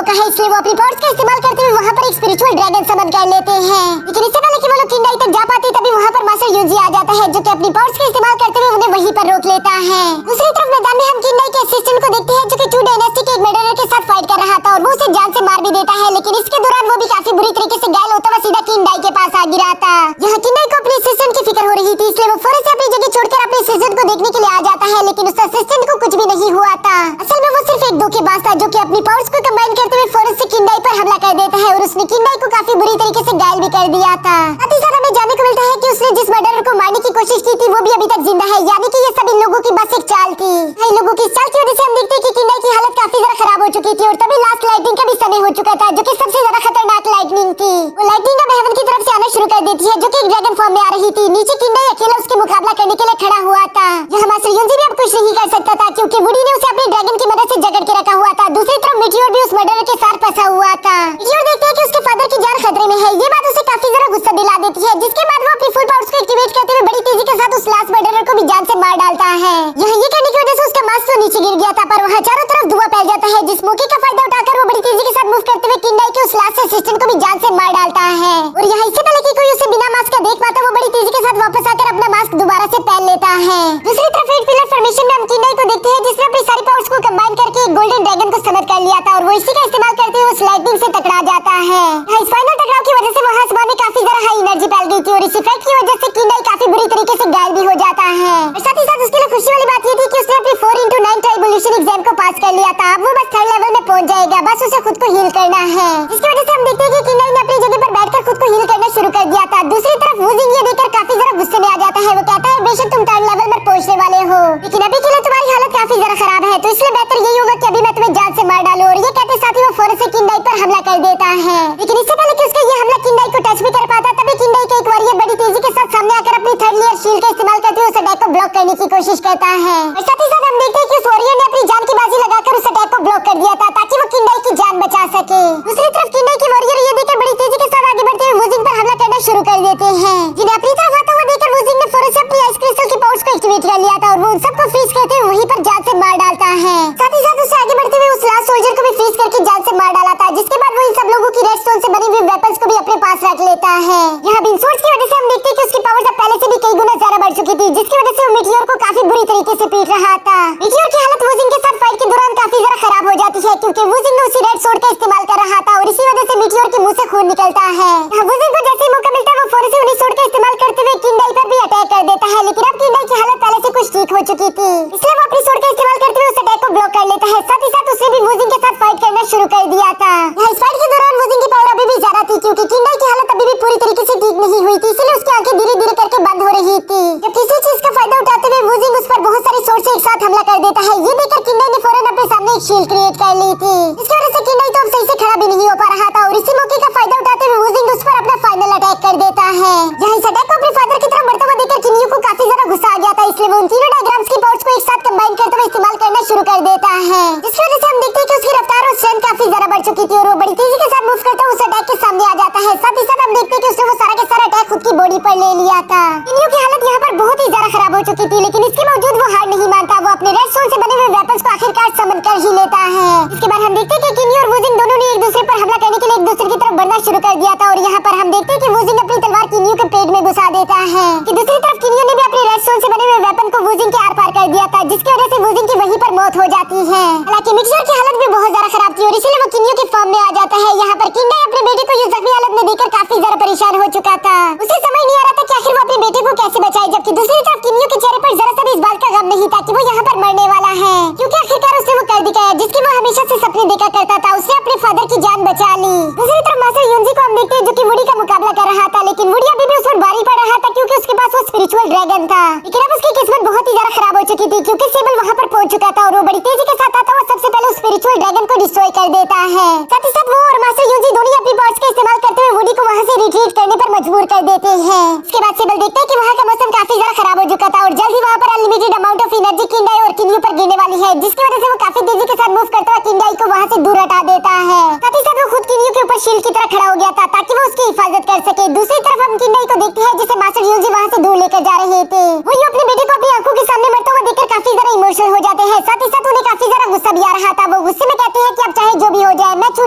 चुका है, इसलिए वो अपनी पावर्स का इस्तेमाल करते हुए वहाँ पर एक स्पिरिचुअल ड्रैगन समन कर लेते हैं। लेकिन इससे पहले कि वो लोग किंडाई तक जा पाते तभी वहाँ पर मास्टर यूजी आ जाता है, जो कि अपनी पावर्स का इस्तेमाल करते हुए उन्हें वहीं पर रोक लेता है। दूसरी तरफ मैदान में हम किंडाई के असिस्टेंट को देखते हैं, जो कि टू डायनेस्टी के एक मर्डरर के साथ फाइट कर रहा था और वो उसे जान से मार भी देता है। लेकिन इसके दौरान वो भी काफी बुरी तरीके से घायल होता हुआ सीधा किंडाई के पास आ गिरा था। यहाँ किंडाई को अपने असिस्टेंट की फिक्र हो रही थी, इसलिए वो फौरन से अपनी जगह छोड़कर अपने असिस्टेंट को देखने के लिए आ जाता है। लेकिन उस असिस्टेंट को कुछ भी नहीं हुआ था। असल में वो सिर्फ एक धोखेबाज था, जो कि अपनी पावर्स को कंबाइन करते हुए फौरन से किंडाई पर हमला कर देता है और उसने किंडाई को काफी बुरी तरीके से घायल भी कर दिया था। साथ ही साथ हमें जानने को मिलता है कि उसने जिस मर्डरर को मारने की कोशिश की थी वो भी अभी तक जिंदा है, यानी कि ये सभी लोगों की बस एक चाल थी। इन लोगों की चाल की वजह से हम देखते हैं कि किंडाई की हालत काफी ज्यादा खराब हो चुकी थी और तभी लास्ट लाइटनिंग का भी समय हो चुका था, जो कि सबसे ज्यादा खतरनाक लाइटनिंग थी। वो लाइटनिंग अब हेवन की तरफ से आना शुरू कर देती है, जो कि एक ड्रैगन फॉर्म में आ रही थी। नीचे किंडाई अकेला उसके मुकाबला करने के लिए खड़ा हुआ था। यहाँ मास्टर यूजी भी अब कुछ नहीं कर सकता था, क्योंकि वुडी ने उसे अपने ड्रैगन की मदद से जकड़ के रखा हुआ था। दूसरी तरफ मिटियोर भी उस मर्डरर के साथ फंसा हुआ था। मिटियोर देखते हैं कि उसके फादर की जान खतरे में है। ये बात उसे काफी ज्यादा गुस्सा दिला देती है, जिसके बाद वो अपनी फुल पावर्स को एक्टिवेट करते हुए बड़ी तेजी के साथ उस लास्ट मर्डरर को भी जान से मार डालता है। यहाँ ये करने की वजह से उसका मास्क तो नीचे गिर गया था, पर वहाँ चारों तरफ धुआं फैल जाता है, जिस मौके का फायदा उठाकर वो बड़ी तेजी के साथ मूव करते हुए किंडाई के उस लास्ट असिस्टेंट को भी जान से मार डालता है। और यहाँ इससे पहले कि कोई उसे बिना मास्क का देख पाता, वो बड़ी तेजी के साथ वापस आकर अपना मास्क दोबारा से पहन लेता है। दूसरी तरफ एक पिलर फॉर्मेशन में हम किंडाई को देखते हैं, जिसने अपनी सारी पावर्स को कंबाइन करके एक गोल्डन ड्रैगन को समझ कर लिया था और वो इसी का इस्तेमाल करते हुए उस लाइटनिंग से टकरा जाता है। इस फाइनल टकराव की वजह से वहाँ आसमान में काफी ज्यादा हाई एनर्जी फैल गई थी और इस इफेक्ट की वजह से किंडाई काफी बुरी तरीके से घायल भी हो जाता है। और साथ ही साथ उसके लिए खुशी वाली बात ये थी कि उसने अपनी 4x9 ट्राइबोल्यूशन एग्जाम को पास कर लिया था। अब वो बस 3rd लेवल में पहुंच जाएगा, बस उसे खुद को हील करना है। इसकी वजह से हम देखते हैं कि किंडाई ने अपनी जगह पर बैठकर खुद को हील करना शुरू कर दिया था। दूसरी तरफ वुजिंग ये देखकर काफी ज्यादा गुस्से में आ जाता है। वो कहता है बेशक तुम 3rd लेवल पर पहुंचने वाले हो, लेकिन अभी के लिए तुम्हारी हालत काफी ज्यादा खराब है, तो इसलिए बेहतर यही होगा कि अभी मैं तुम्हें जान से मार डालूं। और ये कहते साथ ही वो फौरन से किंडाई पर हमला कर देता है। लेकिन इससे पहले कि उसका ये हमला किंडाई को टच भी कर पाता, तभी किंडाई का एक वॉरियर बड़ी तेजी के साथ सामने आकर अपनी 3rd लेयर शील्ड का इस्तेमाल करते हुए उस अटैक को ब्लॉक करने की कोशिश करता है। और साथ ही साथ हम देखते हैं कि उस वॉरियर ने अपनी जान की बाजी लगाकर उस अटैक को ब्लॉक कर दिया था, ताकि वो किंडाई की जान बचा सके। दूसरी तरफ किंडाई के वॉरियर ये देखकर बड़ी तेजी के साथ आगे बढ़ते हुए वुजिंग पर हमला करना शुरू कर देते हैं, जिन्हें अपनी तरफ आता हुआ देखकर वुजिंग ने फौरन से अपनी आइस क्रिस्टल की पावर्स को एक्टिवेट कर लिया था और वो उन सबको फ्रीज करते हुए वहीं पर जान से मार डालता है। साथ ही साथ उससे आगे बढ़ते हुए उस लास्ट सोल्जर को भी फ्रीज करके जान से मार डाला था, जिसके बाद वो इन सब लोगों की रेड स्टोन से बनी हुई वेपन्स को भी अपने पास रख लेता है। यहाँ बिन सोर्स की वजह से हम देखते हैं कि उसकी पावर्स अब पहले से भी कई गुना ज्यादा बढ़ चुकी थी, जिसकी वजह से वो मिटियोर को काफी बुरी तरीके से पीट रहा था। मिटियोर की हालत वुजिंग के साथ फाइट के दौरान काफी ज्यादा खराब हो जाती है, क्योंकि वुजिंग ने उसी रेड सोर्ड का इस्तेमाल कर रहा था और इसी वजह से मिटियोर के मुंह से खून निकलता है। वुजिंग को जैसे ही मौका मिलता है वो फौरन से उन्हीं सोर्ड का इस्तेमाल करते हुए किंडाई पर भी अटैक कर देता है। लेकिन अब किंडाई की हालत पहले से कुछ ठीक हो चुकी थी, इसलिए वो अपनी सोर्ड का इस्तेमाल करते हुए उस अटैक को ब्लॉक कर लेता है। साथ ही साथ उसने भी वुजिंग के साथ फाइट करना शुरू कर दिया था। इस फाइट के दौरान वुजिंग की पावर अभी भी ज्यादा थी, क्योंकि किंडाई की हालत अभी भी पूरी तरीके से ठीक नहीं हुई थी, इसलिए उसकी आंखें धीरे धीरे करके बंद हो रही थी। जब किसी चीज का फायदा उठाते हुए वुजिंग उस पर बहुत सारी सोर्ड से एक साथ हमला कर देता है। ये देखकर किंडाई ने फौरन अपने सामने एक शील्ड क्रिएट कर ली थी, इसकी वजह से किंडाई तो अब सही से खड़ा भी नहीं हो पा रहा था और इसी मौके का फायदा उठाते हुए वुजिंग उस पर अपना फाइनल अटैक कर देता है। यहाँ इस अटैक को अपने फादर की तरफ बढ़ता हुआ देखकर किन्यू को काफी ज्यादा गुस्सा आ गया था, इसलिए वो उन तीनों डायग्राम्स की पावर्स को एक साथ कंबाइन करते हुए इस्तेमाल करना शुरू कर देता है, जिसकी वजह से हम देखते हैं कि उसकी रफ्तार और स्ट्रेंथ काफी ज्यादा बढ़ चुकी थी और वो बड़ी तेजी के साथ मूव करते हुए उस अटैक के सामने आ जाता है। साथ ही साथ हम देखते हैं कि उसने वो सारा के सारा अटैक खुद की बॉडी पर ले लिया था। किन्यू की हालत यहाँ पर बहुत ही ज्यादा खराब हो चुकी थी, लेकिन इसके बावजूद वो हार नहीं मानता। वो अपने रेड स्टोन से बने हुए वेपन्स को आखिरकार समन कर ही लेता है। इसके बाद हम देखते हैं कि किन्यू और वुजिंग दोनों ने एक दूसरे पर हमला करने के लिए एक दूसरे की तरफ बढ़ना शुरू कर दिया था और यहाँ पर हम देखते हैं कि वुजिंग अपनी तलवार किन्यू के पेट में घुसा देता है, कि दूसरी तरफ किन्यू ने भी अपने रेड स्टोन से बने हुए वेपन को वुजिंग के आर पार कर दिया था, जिसकी वजह से वुजिंग की वहीं पर मौत हो जाती है। हालांकि मिटियोर की हालत भी बहुत ज्यादा खराब थी और इसीलिए वो किन्यू के फॉर्म में आ जाता है। यहाँ पर किंडाई अपने बेटे को ये जख्मी हालत में देखकर काफी ज्यादा परेशान हो चुका था। उसे समझ नहीं आ रहा था कि आखिर वो अपने बेटे को कैसे बचाए, जबकि दूसरी तरफ किन्यू के चेहरे पर जरा सा भी इस बात का गम नहीं था कि वो यहाँ पर मरने वाला है, क्योंकि आखिरकार उसने वो कर दिखाया जिसकी वो हमेशा से सपने देखा करता था। उसने अपने फादर की जान बचा ली। दूसरी तरफ मास्टर यूजी को हम देखते हैं, जो कि वुडी का मुकाबला कर रहा था, लेकिन वुडी अभी भी उस पर भारी पड़ रहा था, क्योंकि उसके पास वो स्पिरिचुअल ड्रैगन था। लेकिन अब उसकी किस्मत बहुत ही ज्यादा खराब हो चुकी थी, क्योंकि सेबल वहाँ पर पहुंच चुका था और वो बड़ी तेजी के साथ आता हुआ सबसे पहले उस स्पिरिचुअल ड्रैगन को डिस्ट्रॉय कर देता है। साथ ही साथ वो और मास्टर यूजी दोनों अपनी पावर्स का इस्तेमाल करते हुए वुडी को वहाँ से रिट्रीट करने पर मजबूर कर देते हैं। इसके बाद सेबल देखते हैं कि वहाँ का मौसम काफी ज्यादा खराब हो चुका था और जल्द ही वहाँ पर अनलिमिटेड अमाउंट ऑफ एनर्जी किंडाई और किन्यू पर गिरने वाली है, जिसकी वजह से वो काफी तेजी के साथ मूव करता हुआ किंडाई को वहाँ से दूर हटा देता है। साथ ही साथ वो खुद किन्यू के ऊपर शील्ड की तरह खड़ा हो गया था, ताकि वो उसकी हिफाजत कर सके। दूसरी तरफ हम किंडाई को देखते हैं, जिसे मास्टर यूजी वहाँ से दूर लेकर जा रहे थे। वो अपने बेटे को अपनी आंखों के सामने मरता हुआ देखकर काफी काफी ज्यादा इमोशनल हो जाते हैं। साथ ही साथ उन्हें काफी ज्यादा गुस्सा भी आ रहा था। वो गुस्से में कहते हैं कि अब चाहे जो भी हो जाए मैं चू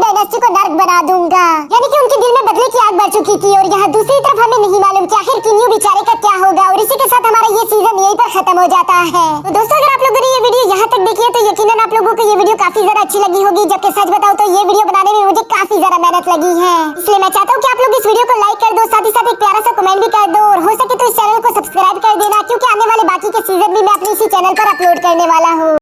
डायनेस्टी को नर्क बना दूंगा। यानी कि उनके दिल में बदले की आग बढ़ चुकी थी। और यहाँ दूसरी तरफ हमें नहीं मालूम कि आखिर किन्यू बेचारे का क्या होगा। और इसी के साथ हमारा ये सीजन यहीं पर खत्म हो जाता है। तो दोस्तों अगर आप लोगों ने ये वीडियो यहाँ तक देखी है तो यकीनन आप लोगों को ये वीडियो काफी ज्यादा अच्छी लगी होगी। जबकि सच बताऊं तो ये वीडियो बनाने में मुझे काफी ज्यादा मेहनत लगी है। इसलिए मैं चाहता हूँ कि आप लोग इस वीडियो को लाइक कर दो, साथ ही साथ एक प्यारा सा कमेंट भी कर दो। और हो सके तो इस चैनल को सब्सक्राइब कर देना, क्योंकि आने वाले बाकी के सीजन भी मैं अपने इसी चैनल पर अपलोड करने वाला हूँ।